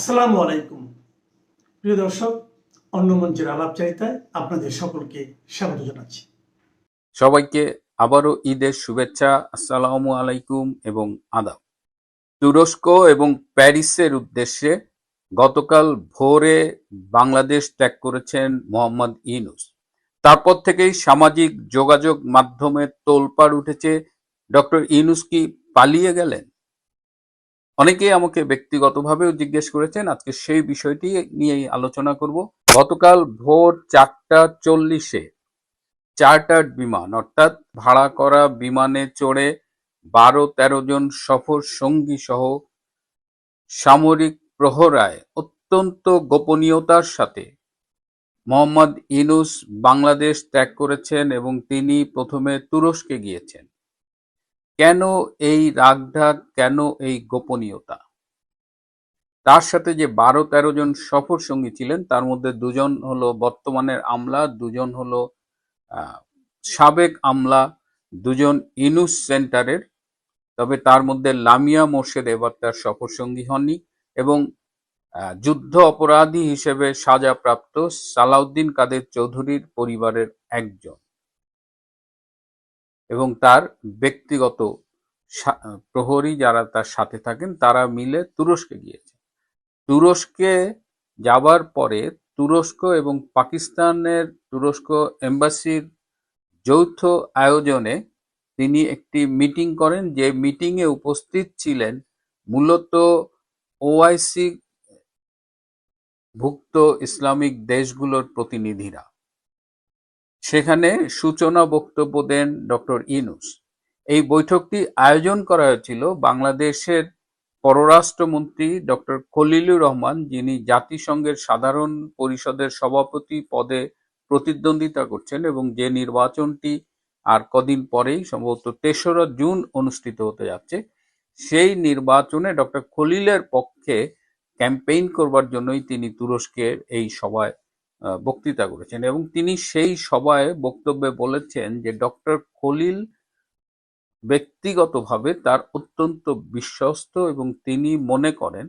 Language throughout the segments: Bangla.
আসসালামু আলাইকুম প্রিয় দর্শক, অন্য মঞ্চের আলাপচারিতায় আপনাদের সকলকে স্বাগত জানাচ্ছি। সবাইকে আবারও ঈদের শুভেচ্ছা, আসসালামু আলাইকুম এবং আদাব। তুরস্ক এবং প্যারিসের উদ্দেশ্যে গতকাল ভোরে বাংলাদেশ ত্যাগ করেছেন মোহাম্মদ ইউনূস। তারপর থেকেই সামাজিক যোগাযোগ মাধ্যমে তোলপাড় উঠেছে, ডক্টর ইউনূস কি পালিয়ে গেলেন? অনেকেই আমাকে ব্যক্তিগতভাবেও জিজ্ঞেস করেছেন, আজকে সেই বিষয়টি নিয়েই আলোচনা করব। গতকাল ভোর 4:40-এ চার্টার্ড বিমান অর্থাৎ ভাড়া করা বিমানে চড়ে 12-13 জন সফর সঙ্গী সহ সামরিক প্রহরায় অত্যন্ত গোপনীয়তার সাথে মোহাম্মদ ইউনূস বাংলাদেশ ত্যাগ করেছেন এবং তিনি প্রথমে তুরস্কে গিয়েছেন। কেন এই রাগঢাক, কেন এই গোপনীয়তা? তার সাথে যে 12-13 জন সফর সঙ্গী ছিলেন তার মধ্যে 2 জন হলো বর্তমানের আমলা, 2 জন হলো সাবেক আমলা, 2 জন ইউনূস সেন্টারের। তবে তার মধ্যে লামিয়া মোর্শেদ এবার তার সফরসঙ্গী হননি এবং যুদ্ধ অপরাধী হিসেবে সাজাপ্রাপ্ত সালাউদ্দিন কাদের চৌধুরীর পরিবারের একজন এবং তার ব্যক্তিগত প্রহরী যারা তার সাথে থাকেন তারা মিলে তুরস্কে গিয়েছে। তুরস্কে যাবার পরে তুরস্ক এবং পাকিস্তানের তুরস্ক এম্বাসির যৌথ আয়োজনে তিনি একটি মিটিং করেন, যে মিটিংয়ে উপস্থিত ছিলেন মূলত ওআইসি ভুক্ত ইসলামিক দেশগুলোর প্রতিনিধিরা। সেখানে সূচনা বক্তব্য দেন ডক্টর ইউনূস। এই বৈঠকটি আয়োজন করা হয়েছিল বাংলাদেশের পররাষ্ট্রমন্ত্রী ডক্টর খলিলুর রহমান, যিনি জাতিসংঘের সাধারণ পরিষদের সভাপতি পদে প্রতিদ্বন্দ্বিতা করছেন এবং যে নির্বাচনটি আর কদিন পরেই সম্ভবত 3রা জুন অনুষ্ঠিত হতে যাচ্ছে। সেই নির্বাচনে ডক্টর খলিলের পক্ষে ক্যাম্পেইন করবার জন্যই তিনি তুরস্কের এই সভায় বক্তৃতা করেছেন এবং তিনি সেই সভায় বক্তব্যে বলেছেন যে ডক্টর খলিল ব্যক্তিগতভাবে তার অত্যন্ত বিশ্বস্ত এবং তিনি মনে করেন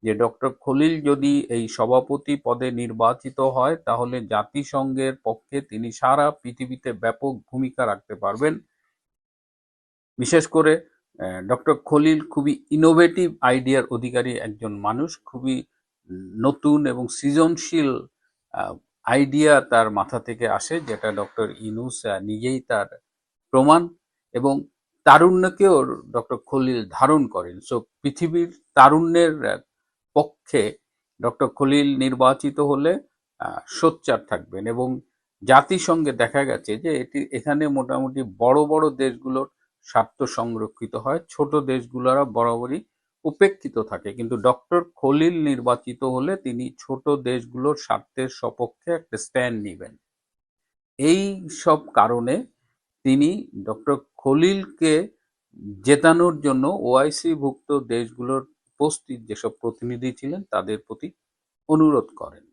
যে ডক্টর খলিল যদি এই সভাপতি পদে নির্বাচিত হয় তাহলে জাতিসংঘের পক্ষে তিনি সারা পৃথিবীতে ব্যাপক ভূমিকা রাখতে পারবেন। বিশেষ করে ডক্টর খলিল খুবই ইনোভেটিভ আইডিয়ার অধিকারী একজন মানুষ, খুবই নতুন এবং সৃজনশীল আইডিয়া তার মাথা থেকে আসে, যেটা ডক্টর ইউনূস নিজেই তার প্রমাণ, এবং তারুণ্যকেও ডক্টর খলিল ধারণ করেন। সো পৃথিবীর তারুণ্যের পক্ষে ডক্টর খলিল নির্বাচিত হলে সোচ্চার থাকবেন এবং জাতিসংঘে দেখা গেছে যে এখানে মোটামুটি বড় বড় দেশগুলোর স্বার্থ সংরক্ষিত হয়, ছোট দেশগুলোরা বরাবরই উপেক্ষিত থাকে, কিন্তু ডক্টর খলিল নির্বাচিত হলে তিনি ছোট দেশগুলোর স্বার্থের সপক্ষে একটা স্ট্যান্ড নেবেন। এই সব কারণে তিনি ডক্টর খলিলকে জেতানোর জন্য ওআইসি ভুক্ত দেশগুলোর উপস্থিত যেসব প্রতিনিধি ছিলেন তাদের প্রতি অনুরোধ করেন।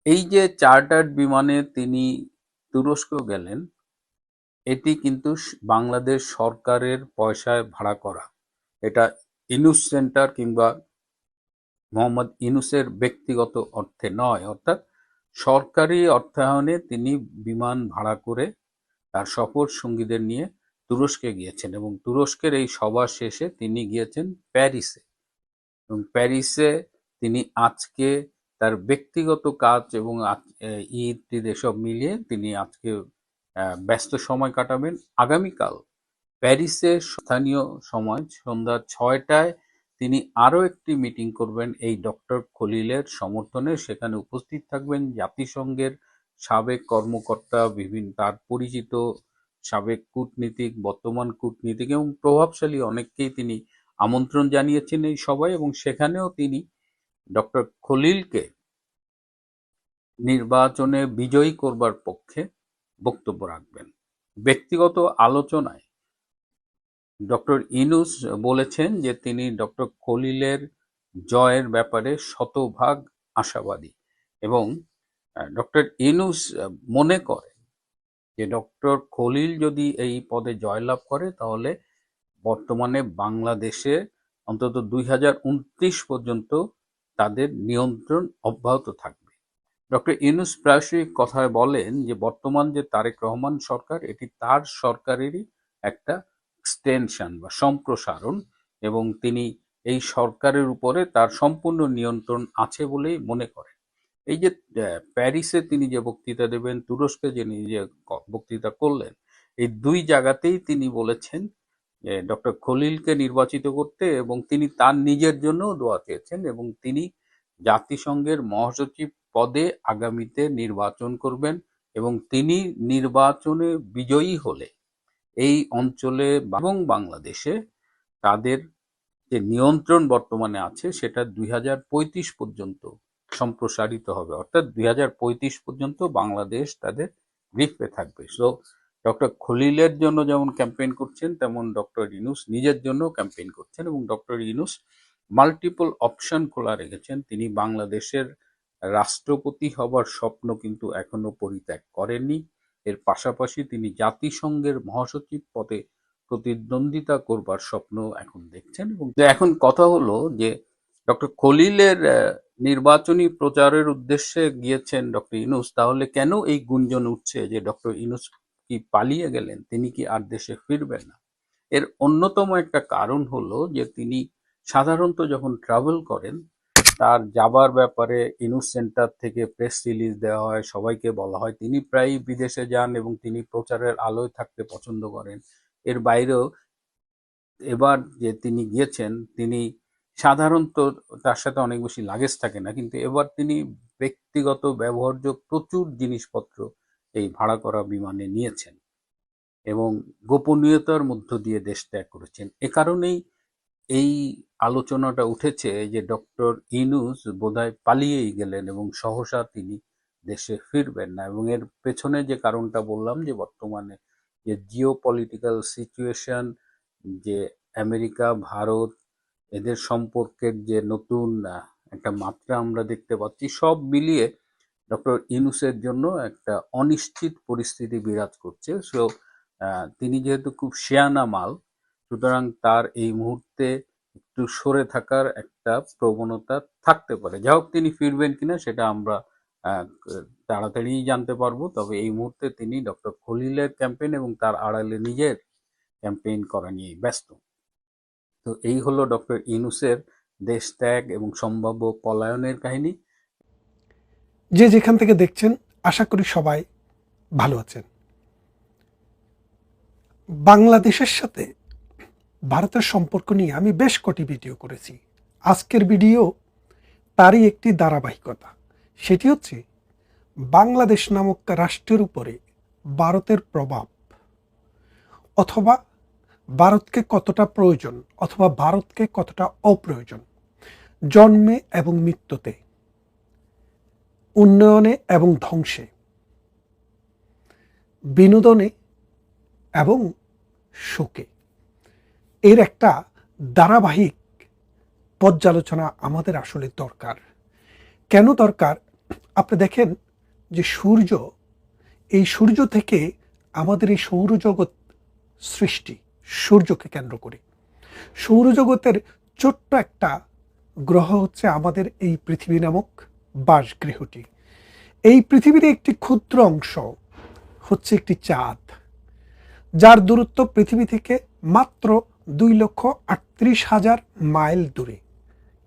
এই যে চার্টার্ড বিমানে তিনি তুরস্ক গেলেন, এটি কিন্তু বাংলাদেশ সরকারের পয়সায় ভাড়া করা। এটা ইউনূস সেন্টার কিংবা মোহাম্মদ ইউনূসের ব্যক্তিগত অর্থে নয়, অর্থাৎ সরকারি অর্থায়নে তিনি বিমান ভাড়া করে তার সফর সঙ্গীদের নিয়ে তুরস্কে গিয়েছেন এবং তুরস্কের এই সভা শেষে তিনি গিয়েছেন প্যারিসে এবং প্যারিসে তিনি আজকে তার ব্যক্তিগত কাজ এবং ঈদ এসব মিলিয়ে তিনি আজকে ব্যস্ত সময় কাটাবেন। আগামীকাল প্যারিসে স্থানীয় সময় সন্ধ্যা 6টায় তিনি আরও একটি মিটিং করবেন এই ডক্টর খলিলের সমর্থনে। সেখানে উপস্থিত থাকবেন জাতিসংঘের সাবেক কর্মকর্তা, বিভিন্ন তার পরিচিত সাবেক কূটনীতিক, বর্তমান কূটনীতিক এবং প্রভাবশালী অনেককেই তিনি আমন্ত্রণ জানিয়েছেন এই সভায় এবং সেখানেও তিনি ডক্টর খলিলকে নির্বাচনে বিজয়ী করবার পক্ষে বক্তব্য রাখবেন। ব্যক্তিগত আলোচনায় ডক্টর ইউনূস বলেছেন যে তিনি ডক্টর খলিলের জয়ের ব্যাপারে শতভাগ আশাবাদী এবং ডক্টর ইউনূস মনে করে যে ডক্টর খলিল যদি এই পদে জয়লাভ করে তাহলে বর্তমানে বাংলাদেশে অন্তত 2029 পর্যন্ত তাদের নিয়ন্ত্রণ অব্যাহত থাকবে। ডক্টর ইউনূস প্রায়শই কথায় বলেন যে বর্তমান যে তারেক রহমান সরকার এটি তার সরকারেরই একটা এক্সটেনশন বা সম্প্রসারণ, এবং তিনি এই সরকারের উপরে তার সম্পূর্ণ নিয়ন্ত্রণ আছে বলেই মনে করেন। এই যে প্যারিসে তিনি যে বক্তৃতা দেবেন, তুরস্কে যে নিজে বক্তৃতা করলেন, এই দুই জায়গাতেই তিনি বলেছেন ডক্টর খলিলকে নির্বাচিত করতে, এবং তিনি তার নিজের জন্যও দোয়া চেয়েছেন, এবং তিনি জাতিসংঘের মহাসচিব পদে আগামীতে নির্বাচন করবেন, এবং তিনি নির্বাচনে বিজয়ী হলে এই অঞ্চলে এবং বাংলাদেশে তাদের যে নিয়ন্ত্রণ বর্তমানে আছে সেটা 2035 পর্যন্ত সম্প্রসারিত হবে, অর্থাৎ 2035 পর্যন্ত বাংলাদেশ তাদের গ্রিপে থাকবে। সো ডক্টর খলিলের জন্য যেমন ক্যাম্পেইন করছেন, তেমন ডক্টর ইউনূস নিজের জন্য ক্যাম্পেইন করছেন, এবং ডক্টর ইউনূস মাল্টিপল অপশন খোলা রেখেছেন। তিনি বাংলাদেশের রাষ্ট্রপতি হবার স্বপ্ন কিন্তু এখনো পরিত্যাগ করেননি। এর পাশাপাশি তিনি জাতিসংঘের মহাসচিব পদে প্রতিদ্বন্দ্বিতা করবার স্বপ্ন এখন দেখছেন। এবং এখন কথা হলো যে ডক্টর খলিলের নির্বাচনী প্রচারের উদ্দেশ্যে গিয়েছেন ডক্টর ইউনূস, তাহলে কেন এই গুঞ্জন উঠছে যে ডক্টর ইউনূস কি পালিয়ে গেলেন, তিনি কি আর দেশে ফিরবেন না? এর অন্যতম একটা কারণ হলো যে তিনি সাধারণত যখন ট্রাভেল করেন তার যাবার ব্যাপারে ইউনূস সেন্টার থেকে প্রেস রিলিজ দেওয়া হয়, সবাইকে বলা হয় তিনি প্রায়ই বিদেশে যান এবং তিনি প্রচারের আলোয় থাকতে পছন্দ করেন। এর বাইরেও এবার যে তিনি গিয়েছেন, তিনি সাধারণত তার সাথে অনেক বেশি লাগেজ থাকে না, কিন্তু এবার তিনি ব্যক্তিগত ব্যবহার্য প্রচুর জিনিসপত্র এই ভাড়া করা বিমানে নিয়েছেন এবং গোপনীয়তার মধ্য দিয়ে দেশ ত্যাগ করেছেন। এ কারণেই এই আলোচনাটা উঠেছে যে ডক্টর ইউনূস বোধহয় পালিয়েই গেলেন এবং সহসা তিনি দেশে ফিরবেন না। এবং এর পেছনে যে কারণটা বললাম, যে বর্তমানে যে জিও পলিটিক্যাল সিচুয়েশন, যে আমেরিকা ভারত এদের সম্পর্কের যে নতুন একটা মাত্রা আমরা দেখতে পাচ্ছি, সব মিলিয়ে ডক্টর ইউনূসের জন্য একটা অনিশ্চিত পরিস্থিতি বিরাজ করছে। সো তিনি যেহেতু খুব শেয়ানা মাল, সুতরাং তার এই মুহূর্তে একটু সরে থাকার একটা প্রবণতা থাকতে পারে। যাই হোক, তিনি ফিরবেন কিনা সেটা আমরা তাড়াতাড়ি জানতে পারবো। তবে এই মুহূর্তে তিনি ডক্টর খলিলের ক্যাম্পেইন এবং তার আড়ালে নিজের ক্যাম্পেইন করা নিয়ে ব্যস্ত। তো এই হলো ডক্টর ইউনূসের দেশ ত্যাগ এবং সম্ভাব্য পলায়নের কাহিনী। যে যেখান থেকে দেখছেন আশা করি সবাই ভালো আছেন। বাংলাদেশের সাথে ভারতের সম্পর্ক নিয়ে আমি বেশ কটি ভিডিও করেছি। আজকের ভিডিও তারই একটি ধারাবাহিকতা। সেটি হচ্ছে বাংলাদেশ নামক রাষ্ট্রের উপরে ভারতের প্রভাব, অথবা ভারতকে কতটা প্রয়োজন অথবা ভারতকে কতটা অপ্রয়োজন, জন্মে এবং মৃত্যুতে, উন্নয়নে এবং ধ্বংসে, বিনোদনে এবং শোকে। এর একটা ধারাবাহিক পর্যালোচনা আমাদের আসলে দরকার। কেন দরকার? আপনি দেখেন যে সূর্য, এই সূর্য থেকে আমাদের এই সৌরজগৎ সৃষ্টি, সূর্যকে কেন্দ্র করে। সৌরজগতের ছোট্ট একটা গ্রহ হচ্ছে আমাদের এই পৃথিবী নামক বাসগৃহটি। এই পৃথিবীর একটি ক্ষুদ্র অংশ হচ্ছে একটি চাঁদ, যার দূরত্ব পৃথিবী থেকে মাত্র 2,38,000 মাইল দূরে।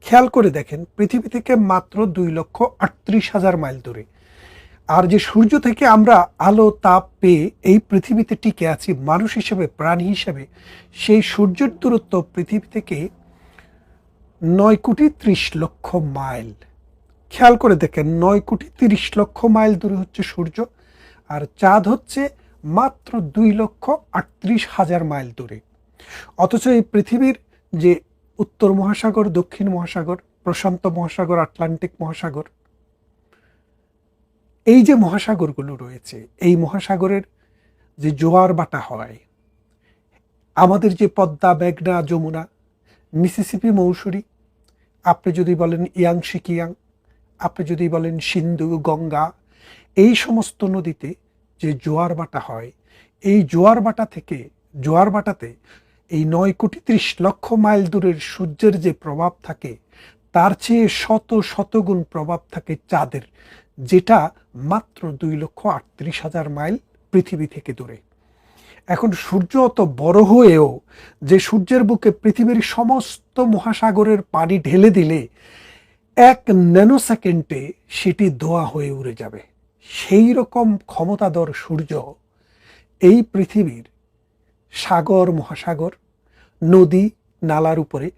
খেয়াল করে দেখেন, পৃথিবী থেকে মাত্র 2,38,000 মাইল দূরে। আর যে সূর্য থেকে আমরা আলো তাপ পেয়ে এই পৃথিবীতে টিকে আছি মানুষ হিসেবে, প্রাণী হিসেবে, সেই সূর্যের দূরত্ব পৃথিবী থেকে 9,30,00,000 মাইল। খেয়াল করে দেখেন, 9,30,00,000 মাইল দূরে হচ্ছে সূর্য, আর চাঁদ হচ্ছে মাত্র 2,38,000 মাইল দূরে। অথচ এই পৃথিবীর যে উত্তর মহাসাগর, দক্ষিণ মহাসাগর, প্রশান্ত মহাসাগর, আটলান্টিক মহাসাগর, এই যে মহাসাগরগুলো রয়েছে, এই মহাসাগরের যে জোয়ার বাটা হয়, আমাদের যে পদ্মা, মেঘনা, যমুনা, মিসিসিপি, মৌসুরি, আপনি যদি বলেন ইয়াংশি কিয়াং, আপনি যদি বলেন সিন্ধু, গঙ্গা, এই সমস্ত নদীতে যে জোয়ার বাটা হয়, এই জোয়ার বাটা থেকে, জোয়ার বাটাতে এই 9,30,00,000 মাইল দূরের সূর্যের যে প্রভাব থাকে তার চেয়ে শত শত গুণ প্রভাব থাকে চাঁদের, যেটা মাত্র 2,38,000 মাইল পৃথিবী থেকে দূরে। এখন সূর্য অত বড় হয়েও যে সূর্যের বুকে পৃথিবীর সমস্ত মহাসাগরের পানি ঢেলে দিলে 1 ন্যানো সেকেন্ডে সেটি ধোঁয়া হয়ে উড়ে যাবে, সেই রকম ক্ষমতাধর সূর্য এই পৃথিবীর সাগর, মহাসাগর, নদী, নালার উপরে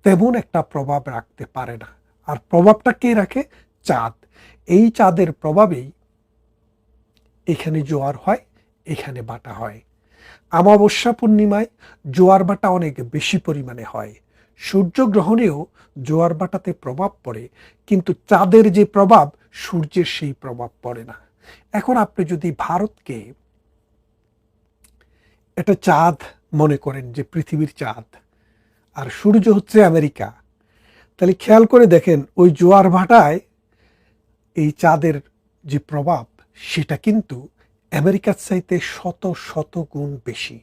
তেমন একটা প্রভাব রাখতে পারে না। আর প্রভাবটা কে রাখে? চাঁদ। এই চাঁদের প্রভাবেই এখানে জোয়ার হয়, এখানে বাটা হয়। অমাবস্যা পূর্ণিমায় জোয়ার বাটা অনেক বেশি পরিমাণে হয়। সূর্যগ্রহণেও জোয়ার বাটাতে প্রভাব পড়ে, কিন্তু চাঁদের যে প্রভাব, সূর্যের সেই প্রভাব পড়ে না। এখন আপনি যদি ভারতকে এটা চাঁদ মনে করেন, যে পৃথিবীর চাঁদ, আর সূর্য হচ্ছে আমেরিকা, তাহলে খেয়াল করে দেখেন ওই জোয়ার ভাটায় এই চাঁদের যে প্রভাব, সেটা কিন্তু আমেরিকার চাইতে শত শত গুণ বেশি।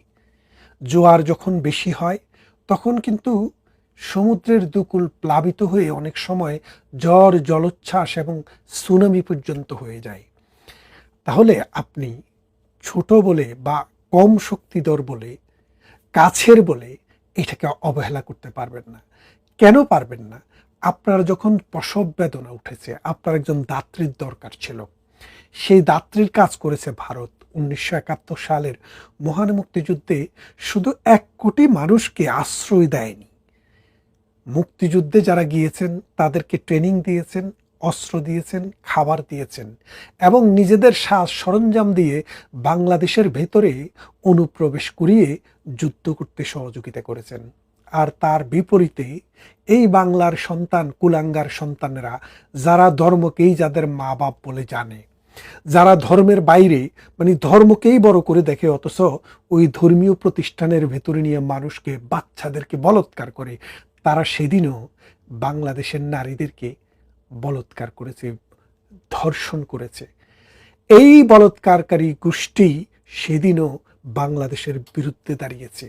জোয়ার যখন বেশি হয় তখন কিন্তু সমুদ্রের দুকুল প্লাবিত হয়ে অনেক সময় ঝড়, জলোচ্ছ্বাস এবং সুনামি পর্যন্ত হয়ে যায়। তাহলে আপনি ছোট বলে বা কম শক্তিধর বলে, কাছের বলে এটাকে অবহেলা করতে পারবেন না। কেন পারবেন না? আপনার যখন প্রসব বেদনা উঠেছে, আপনার একজন দাত্রীর দরকার ছিল, সেই দাত্রীর কাজ করেছে ভারত। 1971 সালের মহান মুক্তিযুদ্ধে শুধু 1 কোটি মানুষকে আশ্রয় দেয়নি, মুক্তিযুদ্ধে যারা গিয়েছেন তাদেরকে ট্রেনিং দিয়েছেন, অস্ত্র দিয়েছেন, খাবার দিয়েছেন এবং নিজেদের সাজ সরঞ্জাম দিয়ে বাংলাদেশের ভেতরে অনুপ্রবেশ করিয়ে যুদ্ধ করতে সহযোগিতা করেছেন। আর তার বিপরীতে এই বাংলার সন্তান, কুলাঙ্গার সন্তানেরা, যারা ধর্মকেই যাদের মা বাপ বলে জানে, যারা ধর্মের বাইরে মানে ধর্মকেই বড় করে দেখে, অথচ ওই ধর্মীয় প্রতিষ্ঠানের ভেতরে নিয়ে মানুষকে, বাচ্চাদেরকে বলৎকার করে, তারা সেদিনও বাংলাদেশের নারীদেরকে বলৎকার করেছে, ধর্ষণ করেছে। এই বলৎকারকারী গোষ্ঠী সেদিনও বাংলাদেশের বিরুদ্ধে দাঁড়িয়েছে।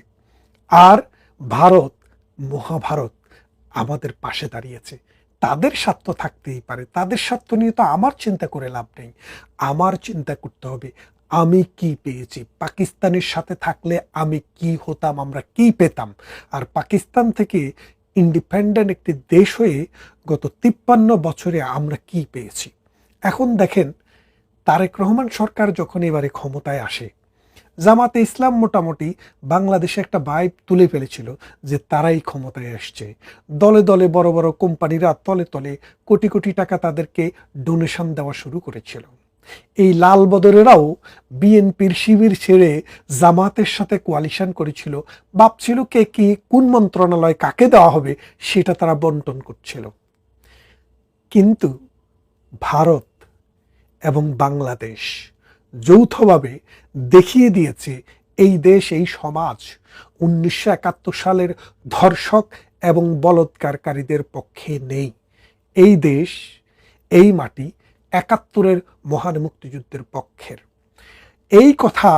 আর ভারত, মহাভারত আমাদের পাশে দাঁড়িয়েছে। তাদের স্বার্থ থাকতেই পারে, তাদের স্বার্থ নিয়ে তো আমার চিন্তা করে লাভ নেই। আমার চিন্তা করতে হবে আমি কি পেয়েছি, পাকিস্তানের সাথে থাকলে আমি কি হতাম, আমরা কি পেতাম, আর পাকিস্তান থেকে ইন্ডিপেন্ডেন্ট একটি দেশ হয়ে গত 53 বছরে আমরা কি পেয়েছি। এখন দেখেন, তারেক রহমান সরকার যখন এবারে ক্ষমতায় আসে, জামাতে ইসলাম মোটামুটি বাংলাদেশে একটা ভাইব তুলে ফেলেছিল যে তারাই ক্ষমতায় আসছে। দলে দলে বড় বড় কোম্পানিরা তলে তলে কোটি কোটি টাকা তাদেরকে ডোনেশন দেওয়া শুরু করেছিল। এই লাল বদরেরাও বিএনপির শিবির ছেড়ে জামাতের সাথে কোয়ালিশন করেছিল, ভাবছিল কে কি কোন মন্ত্রণালয় কাকে দেওয়া হবে সেটা তারা বন্টন করছিল। কিন্তু ভারত এবং বাংলাদেশ যৌথভাবে দেখিয়ে দিয়েছে এই দেশ, এই সমাজ 1971 সালের ধর্ষক এবং বলৎকারকারীদের পক্ষে নেই। এই দেশ, এই মাটি 71-এর মহান মুক্তিযুদ্ধের পক্ষের। এই কথা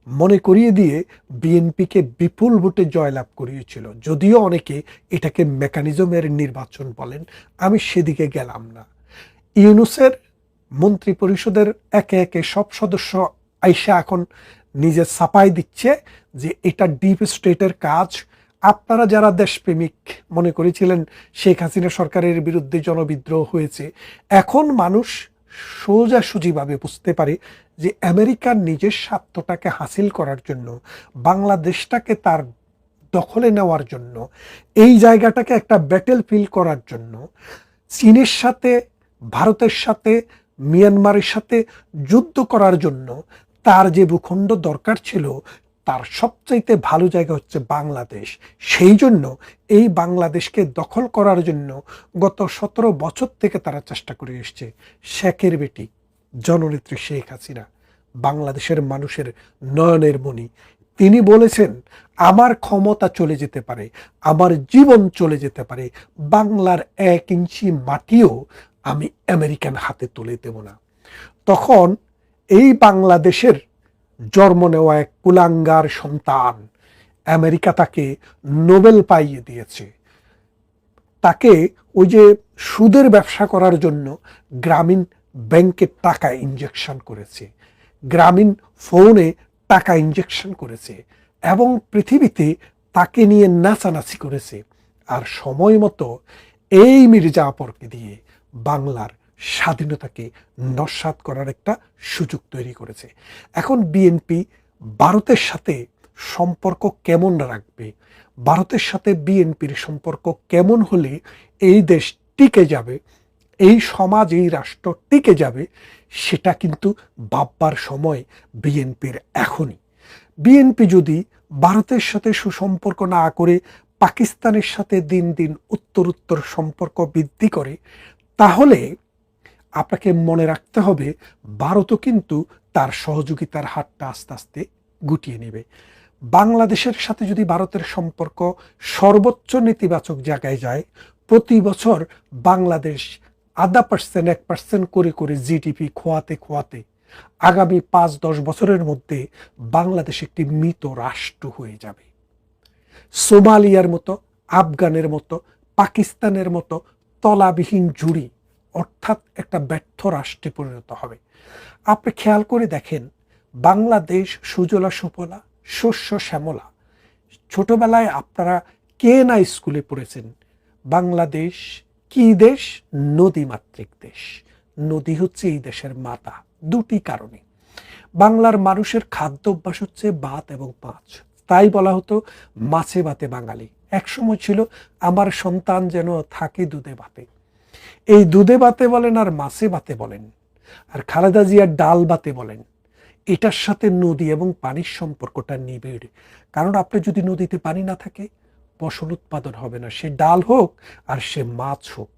মনে করিয়ে দিয়ে বিএনপিকে বিপুল ভোটে জয়লাভ করিয়েছিল। যদিও অনেকে এটাকে মেকানিজমের নির্বাচন বলেন, আমি সেদিকে গেলাম না। ইউনূসের মন্ত্রী পরিষদের একে একে সব সদস্য আইসা এখন নিজে ছাপাই দিচ্ছে যে এটা ডিপ স্টেটের কাজ। আপনারা যারা দেশপ্রেমিক মনে করেছিলেন শেখ হাসিনা সরকারের বিরুদ্ধে জনবিদ্রোহ হয়েছে, এখন মানুষ সোজাসুজিভাবে বুঝতে পারে যে আমেরিকার নিজের স্বার্থটাকে হাসিল করার জন্য, বাংলাদেশটাকে তার দখলে নেওয়ার জন্য, এই জায়গাটাকে একটা ব্যাটেল ফিল্ড করার জন্য চীনের সাথে, ভারতের সাথে, মিয়ানমারের সাথে যুদ্ধ করার জন্য তার যে ভূখণ্ড দরকার ছিল, তার সবচাইতে ভালো জায়গা হচ্ছে বাংলাদেশ। সেই জন্য এই বাংলাদেশকে দখল করার জন্য গত 17 বছর থেকে তারা চেষ্টা করে এসছে। শেখের বেটি জননেত্রী শেখ হাসিনা, বাংলাদেশের মানুষের নয়নের মণি, তিনি বলেছেন আমার ক্ষমতা চলে যেতে পারে, আমার জীবন চলে যেতে পারে, বাংলার 1 ইঞ্চি মাটিও আমি আমেরিকান হাতে তুলে দেব না। তখন এই বাংলাদেশের জন্ম নেওয়া এক কুলাঙ্গার সন্তান আমেরিকা তাকে নোবেল পাইয়ে দিয়েছে। তাকে ওই যে সুদের ব্যবসা করার জন্য গ্রামীণ ব্যাংকে টাকা ইনজেকশন করেছে, গ্রামীণ ফোনে টাকা ইনজেকশন করেছে এবং পৃথিবীতে তাকে নিয়ে নাচানাচি করেছে। আর সময় মতো এই মির্জাফরকে দিয়ে বাংলার স্বাধীনতাকে নস্যাৎ করার একটা সুযোগ তৈরি করেছে। এখন বিএনপি ভারতের সাথে সম্পর্ক কেমন রাখবে, ভারতের সাথে বিএনপির সম্পর্ক কেমন হলে এই দেশ টিকে যাবে, এই সমাজ এই রাষ্ট্র টিকে যাবে, সেটা কিন্তু ভাববার সময় বিএনপির এখনই। বিএনপি যদি ভারতের সাথে সুসম্পর্ক না করে পাকিস্তানের সাথে দিন দিন উত্তরোত্তর সম্পর্ক বৃদ্ধি করে, তাহলে আপনাকে মনে রাখতে হবে ভারতও কিন্তু তার সহযোগিতার হাতটা আস্তে আস্তে গুটিয়ে নেবে। বাংলাদেশের সাথে যদি ভারতের সম্পর্ক সর্বোচ্চ নেতিবাচক জায়গায় যায়, প্রতি বছর বাংলাদেশ 0.5% 1% করে করে জিডিপি খোয়াতে খোয়াতে আগামী 5-10 বছরের মধ্যে বাংলাদেশ একটি মৃত রাষ্ট্র হয়ে যাবে। সোমালিয়ার মতো, আফগানের মতো, পাকিস্তানের মতো তলাবিহীন জুড়ি, অর্থাৎ একটা ব্যর্থ রাষ্ট্রে পরিণত হবে। আপনি খেয়াল করে দেখেন, বাংলাদেশ সুজলা সুফলা, শস্য শ্যামলা। ছোটবেলায় আপনারা কে না স্কুলে পড়েছেন, বাংলাদেশ কি দেশ? নদীমাতৃক দেশ। নদী হচ্ছে এই দেশের মাতা। দুটি কারণে বাংলার মানুষের খাদ্য অভ্যাস হচ্ছে ভাত এবং মাছ, তাই বলা হতো মাছে ভাতে বাঙালি। একসময় ছিল আমার সন্তান যেন থাকে দুধে ভাতে। এই দুধে ভাতে বলেন আর মাছে ভাতে বলেন আর খালেদা জিয়ার ডাল ভাতে বলেন, এটার সাথে নদী এবং পানির সম্পর্কটা নিবিড়। কারণ আপনি যদি নদীতে পানি না থাকে, ফসল উৎপাদন হবে না, সে ডাল হোক আর সে মাছ হোক,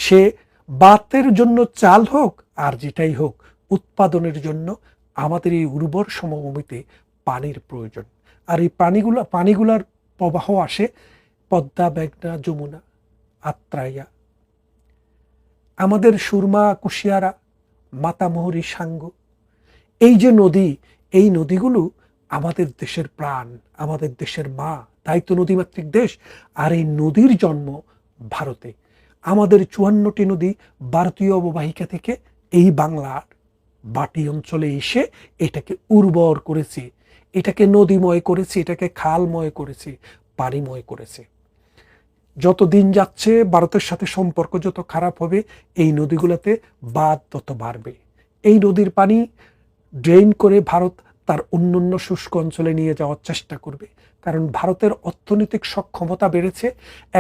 সে ভাতের জন্য চাল হোক আর যেটাই হোক, উৎপাদনের জন্য আমাদের এই উর্বর সমভূমিতে পানির প্রয়োজন। আর এই পানিগুলার প্রবাহ আসে পদ্মা, মেঘনা, যমুনা, আত্রাইয়া, আমাদের সুরমা, কুশিয়ারা, মাতামুহুরী, সাঙ্গ। এই যে নদী, এই নদীগুলো আমাদের দেশের প্রাণ, আমাদের দেশের মা, তাই তো নদীমাতৃক দেশ। আর এই নদীর জন্ম ভারতে। আমাদের 54টি নদী ভারতীয় অববাহিকা থেকে এই বাংলার বাটি অঞ্চলে এসে এটাকে উর্বর করেছে, এটাকে নদীময় করেছে, এটাকে খালময় করেছে, পানিময় করেছে। যত দিন যাচ্ছে ভারতের সাথে সম্পর্ক যত খারাপ হবে, এই নদীগুলোতে বাঁধ তত বাড়বে। এই নদীর পানি ড্রেন করে ভারত তার অন্যান্য শুষ্ক অঞ্চলে নিয়ে যাওয়ার চেষ্টা করবে, কারণ ভারতের অর্থনৈতিক সক্ষমতা বেড়েছে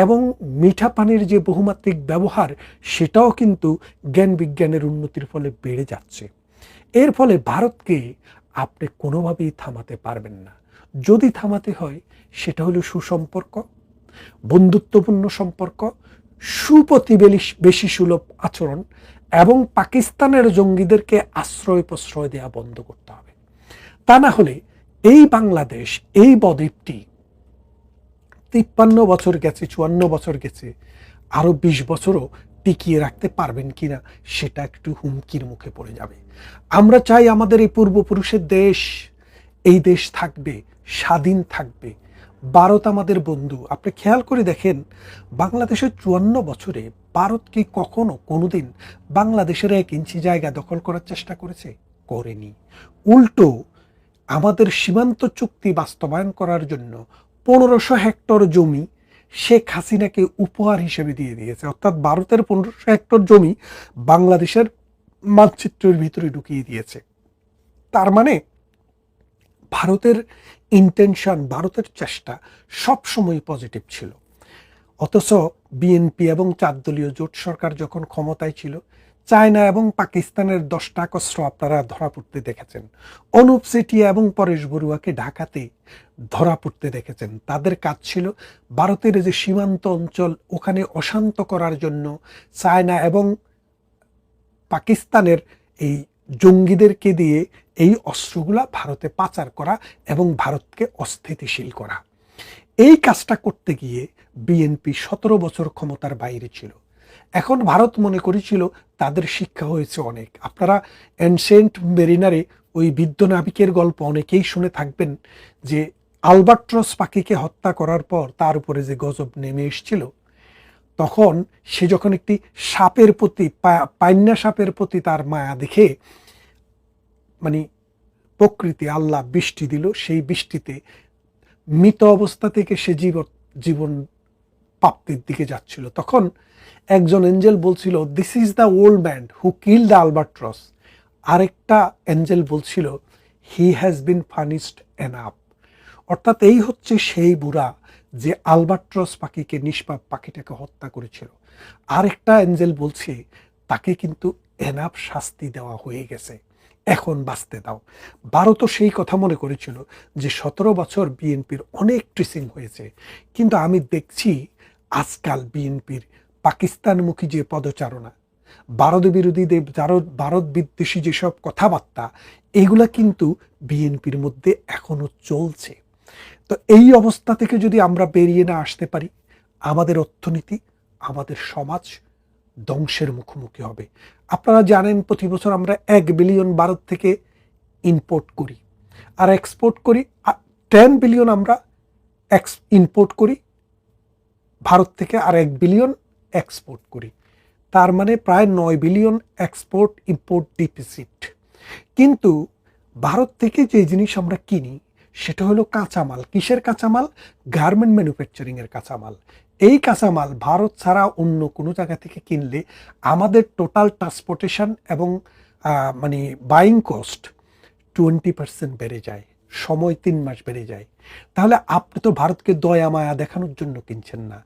এবং মিঠা পানির যে বহুমাত্রিক ব্যবহার, সেটাও কিন্তু জ্ঞান বিজ্ঞানের উন্নতির ফলে বেড়ে যাচ্ছে। এর ফলে ভারতকে আপনি কোনোভাবেই থামাতে পারবেন না। যদি থামাতে হয়, সেটা হলো সুসম্পর্ক, বন্ধুত্বপূর্ণ সম্পর্ক, সুপ্রতিবেশী সুলভ আচরণ এবং পাকিস্তানের জঙ্গিদেরকে আশ্রয় প্রশ্রয় দেওয়া বন্ধ করতে হবে। তা না হলে এই বাংলাদেশ, এই বদ্বীপটি 53 বছর গেছে, 54 বছর গেছে, আরো 20 বছরও টিকিয়ে রাখতে পারবেন কিনা সেটা একটু হুমকির মুখে পড়ে যাবে। আমরা চাই আমাদের এই পূর্বপুরুষের দেশ, এই দেশ থাকবে, স্বাধীন থাকবে। ভারত আমাদের বন্ধু। আপনি খেয়াল করে দেখেন, বাংলাদেশের 54 বছরে ভারত কি কখনো কোনোদিন বাংলাদেশের 1 ইঞ্চি জায়গা দখল করার চেষ্টা করেছে? করেনি। উল্টো আমাদের সীমান্ত চুক্তি বাস্তবায়ন করার জন্য 1500 হেক্টর জমি শেখ হাসিনাকে উপহার হিসেবে দিয়ে দিয়েছে। অর্থাৎ ভারতের 1500 হেক্টর জমি বাংলাদেশের মানচিত্রের ভিতরে ঢুকিয়ে দিয়েছে। তার মানে ভারতের ইন্টেনশন, ভারতের চেষ্টা সবসময় পজিটিভ ছিল। অথচ বিএনপি এবং 4 দলীয় জোট সরকার যখন ক্ষমতায় ছিল, চায়না এবং পাকিস্তানের 10টা অস্ত্র আপনারা ধরা পড়তে দেখেছেন। অনুপ চেটিয়া এবং পরেশ বড়ুয়াকে ঢাকাতে ধরা পড়তে দেখেছেন। তাদের কাজ ছিল ভারতের যে সীমান্ত অঞ্চল, ওখানে অশান্ত করার জন্য চায়না এবং পাকিস্তানের এই জঙ্গিদেরকে দিয়ে এই অস্ত্রগুলা ভারতে পাচার করা এবং ভারতকে অস্থিতিশীল করা। এই কাজটা করতে গিয়ে বিএনপি 17 বছর ক্ষমতার বাইরে ছিল। এখন ভারত মনে করেছিল তাদের শিক্ষা হয়েছে অনেক। আপনারা এনসেন্ট মেরিনারে ওই বৃদ্ধ নাবিকের গল্প অনেকেই শুনে থাকবেন, যে আলবাট্রস পাখিকে হত্যা করার পর তার উপরে যে গজব নেমে এসেছিল, তখন সে যখন একটি সাপের প্রতি, পাইন্না সাপের প্রতি তার মায়া দেখে মানে প্রকৃতি আল্লাহ বৃষ্টি দিল, সেই বৃষ্টিতে মৃত অবস্থা থেকে সে জীবন প্রাপ্তির দিকে যাচ্ছিল। তখন একজন এঞ্জেল বলছিল, this is the old man who kill the Albatross. আরেকটা এঞ্জেল বলছিল, he has been punished enough. অর্থাৎ এই হচ্ছে সেই বুড়া যে আলবাট্রস পাখিকে, নিষ্পাপ পাখিটাকে হত্যা করেছিল। আরেকটা এঞ্জেল বলছে, তাকে কিন্তু এনাফ শাস্তি দেওয়া হয়ে গেছে, এখন বাঁচতে দাও। ভারতও সেই কথা মনে করেছিল যে 17 বছর বিএনপির অনেক ট্রিসিং হয়েছে, কিন্তু আমি দেখছি আজকাল বিএনপির পাকিস্তানমুখী যে পদচারণা, ভারত বিরোধীদের, ভারত বিদ্বেষী যেসব কথাবার্তা, এগুলা কিন্তু বিএনপির মধ্যে এখনো চলছে। তো এই অবস্থা থেকে যদি আমরা বেরিয়ে না আসতে পারি, আমাদের অর্থনীতি, আমাদের সমাজ ধ্বংসের মুখোমুখি হবে। আপনারা জানেন প্রতি বছর আমরা 1 বিলিয়ন ভারত থেকে ইম্পোর্ট করি আর এক্সপোর্ট করি, 10 বিলিয়ন আমরা ইম্পোর্ট করি ভারত থেকে, আর 1 বিলিয়ন এক্সপোর্ট করি। তার মানে প্রায় 9 বিলিয়ন এক্সপোর্ট ইম্পোর্ট ডিফিসিট। কিন্তু ভারত থেকে যে জিনিস আমরা কিনি সেটা হলো কাঁচামাল। কিসের কাঁচামাল? গার্মেন্ট ম্যানুফ্যাকচারিংয়ের কাঁচামাল। এই কাঁচামাল ভারত ছাড়া অন্য কোনো জায়গা থেকে কিনলে আমাদের টোটাল ট্রান্সপোর্টেশন এবং মানে বাইং কস্ট 20% বেড়ে যায়, সময় 3 মাস বেড়ে যায়। তাহলে আপনি তো ভারতকে দয়া মায়া দেখানোর জন্য কিনছেন না,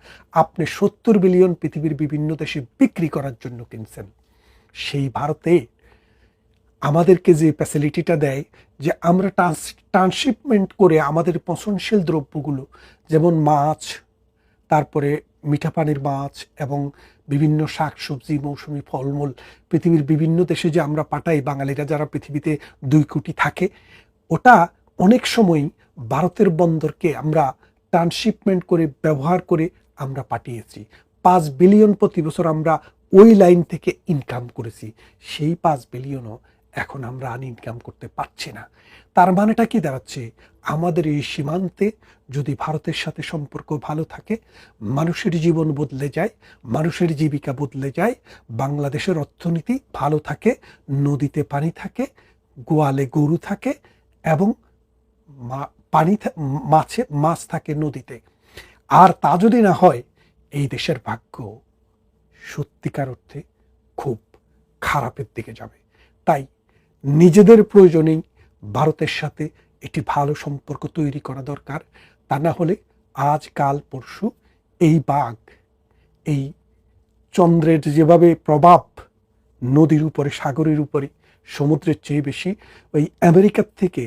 আপনি 70 বিলিয়ন পৃথিবীর বিভিন্ন দেশে বিক্রি করার জন্য কিনছেন। সেই ভারতে আমাদেরকে যে ফ্যাসিলিটিটা দেয় যে আমরা ট্রান্সশিপমেন্ট করে আমাদের পচনশীল দ্রব্যগুলো, যেমন মাছ, তারপরে মিঠা পানির মাছ এবং বিভিন্ন শাকসবজি, মৌসুমি ফলমূল পৃথিবীর বিভিন্ন দেশে যে আমরা পাঠাই, বাঙালিরা যারা পৃথিবীতে 2 কোটি থাকে, ওটা অনেক সময় ভারতের বন্দরকে আমরা ট্রান্সশিপমেন্ট করে ব্যবহার করে আমরা পাঠিয়েছি। 5 বিলিয়ন প্রতি বছর আমরা ওই লাইন থেকে ইনকাম করেছি। সেই 5 বিলিয়নও এখন আমরা ইনকাম করতে পারছি না। তার মানেটা কি দাঁড়াচ্ছে? আমাদের এই সীমান্তে যদি ভারতের সাথে সম্পর্ক ভালো থাকে, মানুষের জীবন বদলে যায়, মানুষের জীবিকা বদলে যায়, বাংলাদেশের অর্থনীতি ভালো থাকে, নদীতে পানি থাকে, গোয়ালে গরু থাকে এবং মাছ থাকে নদীতে। আর তা যদি না হয়, এই দেশের ভাগ্য সত্যিকার অর্থে খুব খারাপের দিকে যাবে। তাই নিজেদের প্রয়োজনেই ভারতের সাথে একটি ভালো সম্পর্ক তৈরি করা দরকার। তা না হলে আজ কাল পরশু এই বাঘ, এই চন্দ্রের যেভাবে প্রভাব নদীর উপরে, সাগরের উপরে, সমুদ্রের চেয়ে বেশি, ওই আমেরিকার থেকে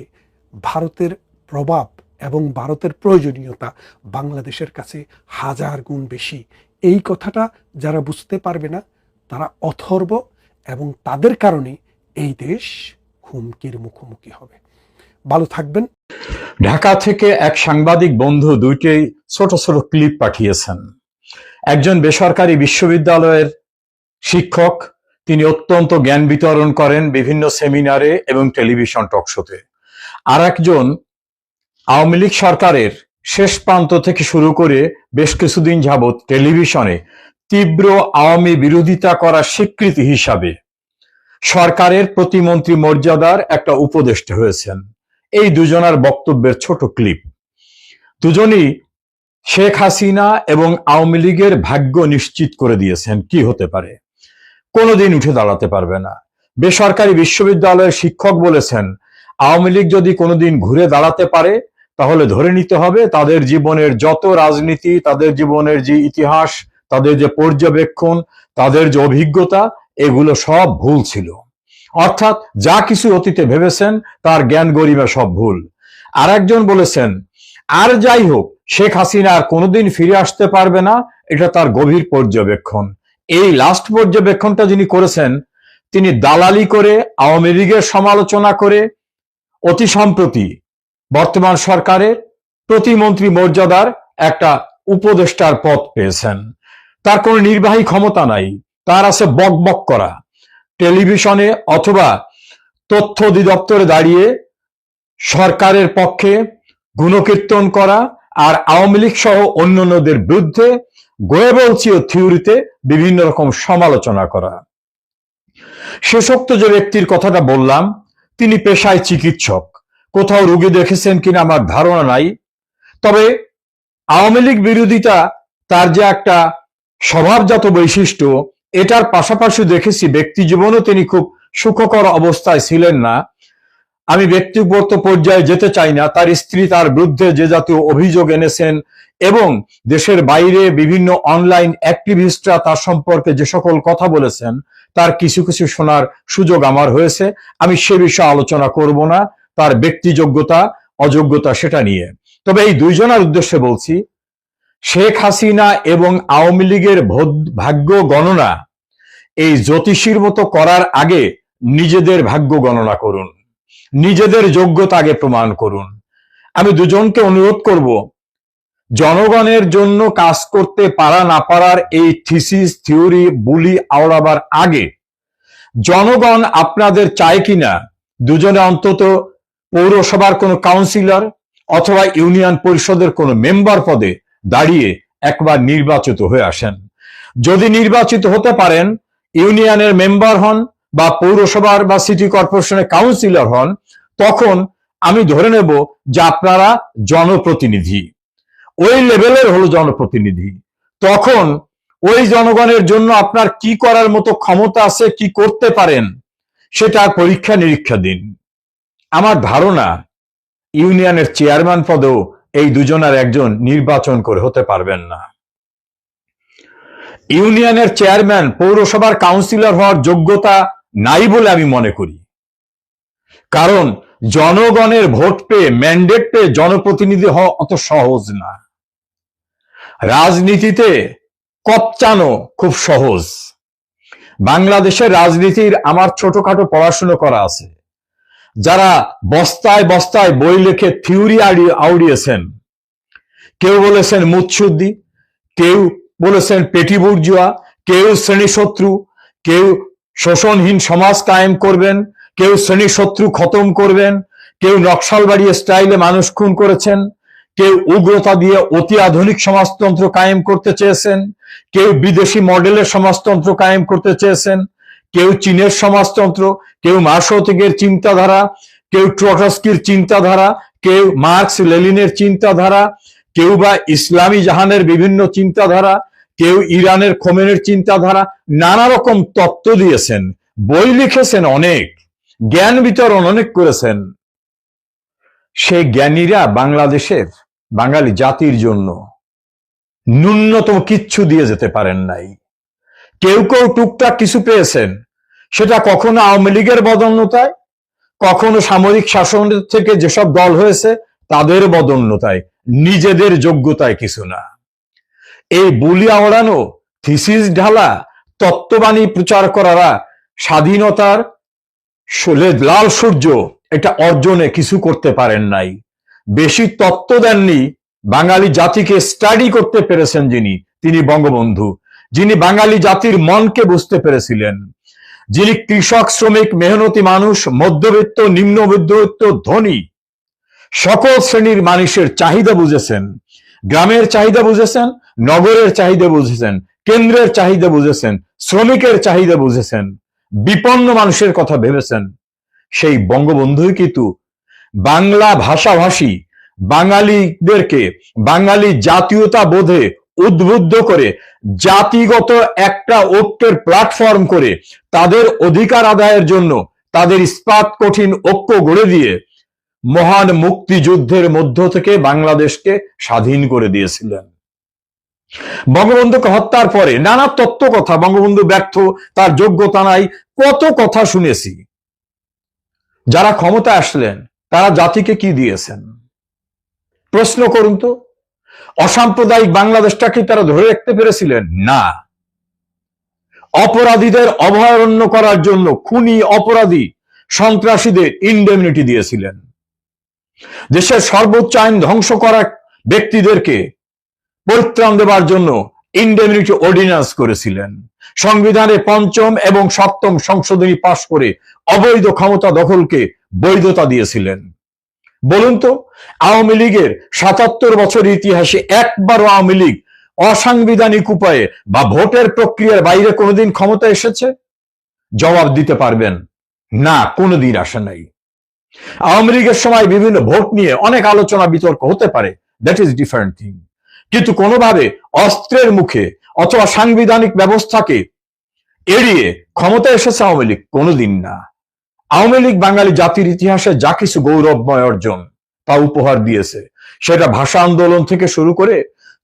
ভারতের প্রভাব এবং ভারতের প্রয়োজনীয়তা বাংলাদেশের কাছে 1000 গুণ বেশি। এই কথাটা যারা বুঝতে পারবে না তারা অথর্ব, এবং তাদের কারণে এই দেশ হুমকির মুখোমুখি হবে। ভালো থাকবেন। ঢাকা থেকে এক সাংবাদিক বন্ধু 2টি ছোট ছোট ক্লিপ পাঠিয়েছেন। একজন বেসরকারি বিশ্ববিদ্যালয়ের শিক্ষক, তিনি অত্যন্ত জ্ঞান বিতরণ করেন বিভিন্ন সেমিনারে এবং টেলিভিশন টকশোতে। আর একজন আওয়ামী লীগ সরকারের শেষ প্রান্ত থেকে শুরু করে বেশ কিছুদিন যাবৎ টেলিভিশনে তীব্র আওয়ামী বিরোধিতা করার স্বীকৃতি হিসাবে সরকারের প্রতিমন্ত্রী মর্যাদার একটা উপদেষ্টা হয়েছেন। এই দুজনার বক্তব্যের ছোট ক্লিপ। দুজনই শেখ হাসিনা এবং আওয়ামী লীগের ভাগ্য নিশ্চিত করে দিয়েছেন। কি হতে পারে? কোনোদিন উঠে দাঁড়াতে পারবে না। বেসরকারি বিশ্ববিদ্যালয়ের শিক্ষক বলেছেন, আওয়ামী লীগ যদি কোনোদিন ঘুরে দাঁড়াতে পারে তাহলে ধরে নিতে হবে তাদের জীবনের যত রাজনীতি, তাদের জীবনের যে ইতিহাস, তাদের যে পর্যবেক্ষণ, তাদের যে অভিজ্ঞতা, এগুলো সব ভুল ছিল। অর্থাৎ যা কিছু অতীতে ভেবেছেন তার জ্ঞান গরিমা সব ভুল। আর একজন বলেছেন, আর যাই হোক, শেখ হাসিনা আর কোনোদিন ফিরে আসতে পারবে না, এটা তার গভীর পর্যবেক্ষণ। এই লাস্ট পর্যবেক্ষণটা যিনি করেছেন, তিনি দালালি করে, আওয়ামী লীগের সমালোচনা করে অতি সম্প্রতি বর্তমান সরকারের প্রতিমন্ত্রী মর্যাদার একটা উপদেষ্টার পদ পেয়েছেন। তার কোনো নির্বাহী ক্ষমতা নাই, তার আছে বক বক করা। টেলিভিশনে অথবা তথ্য অধিদপ্তরে দাঁড়িয়ে সরকারের পক্ষে গুণকীর্তন করা আর আওয়ামী লীগ সহ অন্যান্যদের বিরুদ্ধে গোয়েবলসীয় থিওরিতে বিভিন্ন রকম সমালোচনা করা। শেষোক্ত যে ব্যক্তির কথাটা বললাম, তিনি পেশায় চিকিৎসক। কোথাও রোগী দেখেছেন কিনা আমার ধারণা নাই, তবে আওয়ামী লীগ বিরোধিতা তার যে একটা স্বভাবজাত বৈশিষ্ট্য, এটার পাশাপাশি দেখেছি ব্যক্তি জীবনেও তিনি খুব সুখকর অবস্থায় ছিলেন না। আমি ব্যক্তিগত পর্যায়ে যেতে চাই না, তার স্ত্রী তার বিরুদ্ধে যে জাতীয় অভিযোগ এনেছেন এবং দেশের বাইরে বিভিন্ন অনলাইন অ্যাক্টিভিস্টরা তার সম্পর্কে যে সকল কথা বলেছেন, তার কিছু কিছু শোনার সুযোগ আমার হয়েছে। আমি সে বিষয়ে আলোচনা করব না, তার ব্যক্তিযোগ্যতা অযোগ্যতা সেটা নিয়ে। তবে এই দুইজনের উদ্দেশ্যে বলছি, শেখ হাসিনা এবং আওয়ামী লীগের ভাগ্য গণনা এই জ্যোতিষীর মতো করার আগে নিজেদের ভাগ্য গণনা করুন, নিজেদের যোগ্যতা আগে প্রমাণ করুন। আমি দুজনকে অনুরোধ করব, জনগণের জন্য কাজ করতে পারা না পারার এই থিসিস থিওরি বুলি আওড়াবার আগে জনগণ আপনাদের চায় কিনা দুজনে অন্তত পৌরসভার কোনো কাউন্সিলর অথবা ইউনিয়ন পরিষদের কোনো মেম্বার পদে দাঁড়িয়ে একবার নির্বাচিত হয়ে আসেন। যদি নির্বাচিত হতে পারেন, ইউনিয়নের মেম্বার হন বা পৌরসভার বা সিটি কর্পোরেশনের কাউন্সিলর হন, তখন আমি ধরে নেব যে আপনারা জনপ্রতিনিধি, ওই লেভেলের হলো জনপ্রতিনিধি। তখন ওই জনগণের জন্য আপনার কি করার মতো ক্ষমতা আছে, কি করতে পারেন, সেটার পরীক্ষা নিরীক্ষা দিন। আমার ধারণা ইউনিয়নের চেয়ারম্যান পদেও এই দুজনের একজন নির্বাচন করে হতে পারবেন না। ইউনিয়নের চেয়ারম্যান পৌরসভার কাউন্সিলর হওয়ার যোগ্যতা নাই বলে আমি মনে করি। কারণ জনগণের ভোট পেয়ে, ম্যান্ডেট পেয়ে জনপ্রতিনিধি হওয়া অত সহজ না। রাজনীতিতে কপচানো খুব সহজ। বাংলাদেশের রাজনীতির আমার ছোটখাটো পড়াশুনো করা আছে। যারা বস্তায় বস্তায় বই লিখে থিওরি আউড়িয়েছেন, কেউ বলেছেন মুৎসুদ্দি, কেউ বলেছেন পেটি বুর্জুয়া, কেউ শ্রেণীশত্রু, কেউ শোষণহীন সমাজ কায়েম করবেন, কেউ শ্রেণীশত্রু খতম করবেন, কেউ নকশালবাড়ি স্টাইলে মানুষ খুন করেছেন, কেউ উগ্রতা দিয়ে অতি আধুনিক সমাজতন্ত্র কায়েম করতে চেয়েছেন, কেউ বিদেশি মডেলের সমাজতন্ত্র কায়েম করতে চেয়েছেন, কেউ চীনের সমাজতন্ত্র, কেউ মার্শোতিগের চিন্তাধারা, কেউ ট্রটস্কির চিন্তাধারা, কেউ মার্কস লেনিনের চিন্তাধারা, কেউ বা ইসলামী জাহানের বিভিন্ন চিন্তাধারা, কেউ ইরানের খোমেনির চিন্তাধারা, নানা রকম তত্ত্ব দিয়েছেন, বই লিখেছেন, অনেক জ্ঞান বিতরণ অনেক করেছেন। সেই জ্ঞানীরা বাংলাদেশের বাঙালি জাতির জন্য ন্যূনতম কিচ্ছু দিয়ে যেতে পারেন নাই। কেউ কেউ টুকটাক কিছু পেয়েছেন, সেটা কখনো আওয়ামী লীগের বদন্যতায়, কখনো সামরিক শাসন থেকে যেসব দল হয়েছে তাদের বদন্যতায়, নিজেদের যোগ্যতায় কিছু না। এই বুলি আওড়ানো, থিসিস ঢালা, তত্ত্ববাণী প্রচার করারা স্বাধীনতার লাল সূর্য এটা অর্জনে কিছু করতে পারেন নাই। বেশি তত্ত্ব দেননি, বাঙালি জাতিকে স্টাডি করতে পেরেছেন যিনি, তিনি বঙ্গবন্ধু, যিনি বাঙালি জাতির মনকে বুঝতে পেরেছিলেন, যিনি কৃষক, শ্রমিক, মেহনতি মানুষ, মধ্যবিত্ত, নিম্ন মধ্যবিত্ত, ধনী সকল শ্রেণীর মানুষের চাহিদা বুঝেছেন। গ্রামের চাহিদা বুঝেছেন, নগরের চাহিদা বুঝেছেন, কেন্দ্রের চাহিদা বুঝেছেন, শ্রমিকের চাহিদা বুঝেছেন, বিপন্ন মানুষের কথা ভেবেছেন। সেই বঙ্গবন্ধুই কিন্তু বাংলা ভাষাভাষী বাঙালিদেরকে বাঙালি জাতীয়তা বোধে উদ্বুদ্ধ করে জাতিগত একটা ঐক্যের প্ল্যাটফর্ম করে তাদের অধিকার আদায়ের জন্য তাদের ইস্পাত কঠিন ঐক্য গড়ে দিয়ে মহান মুক্তিযুদ্ধের মধ্য থেকে বাংলাদেশকে স্বাধীন করে দিয়েছিলেন। বঙ্গবন্ধুকে হত্যার পরে নানা তত্ত্ব কথা, বঙ্গবন্ধু ব্যর্থ, তার যোগ্যতা নাই, কত কথা শুনেছি। যারা ক্ষমতা আসলেন তারা জাতিকে কি দিয়েছেন প্রশ্ন করুন তো। অসাম্প্রদায়িক বাংলাদেশটাকে তারা ধরে রাখতে পেরেছিলেন? না। অপরাধীদের অভয়ারণ্য করার জন্য খুনি, অপরাধী, সন্ত্রাসীদের ইনডেমনিটি দিয়েছিলেন। দেশের সর্বোচ্চ আইন ধ্বংস করা ব্যক্তিদেরকে পরিত্রাণ দেবার জন্য ইনডেমনিটি অর্ডিন্যান্স করেছিলেন। সংবিধানের ৫ম এবং ৭ম সংশোধনী পাশ করে অবৈধ ক্ষমতা দখলকে বৈধতা দিয়েছিলেন। বলুন তো, আওয়ামী লীগের ৭৭ বছর ইতিহাসে একবারও আওয়ামী লীগ অসাংবিধানিক উপায়ে বা ভোটের প্রক্রিয়ার বাইরে কোনোদিন ক্ষমতা এসেছে? জবাব দিতে পারবেন না, কোনোদিন আসে নাই। আওয়ামী লীগের সময় বিভিন্ন ভোট নিয়ে অনেক আলোচনা বিতর্ক হতে পারে, দ্যাট ইজ ডিফারেন্ট থিং, কিন্তু কোনোভাবে অস্ত্রের মুখে অথবা সাংবিধানিক ব্যবস্থাকে এড়িয়ে ক্ষমতা এসেছে আওয়ামী লীগ? কোনোদিন না। আওয়ামী লীগ বাঙালি জাতির ইতিহাসে যা কিছু গৌরবময় অর্জন তা উপহার দিয়েছে, সেটা ভাষা আন্দোলন থেকে শুরু করে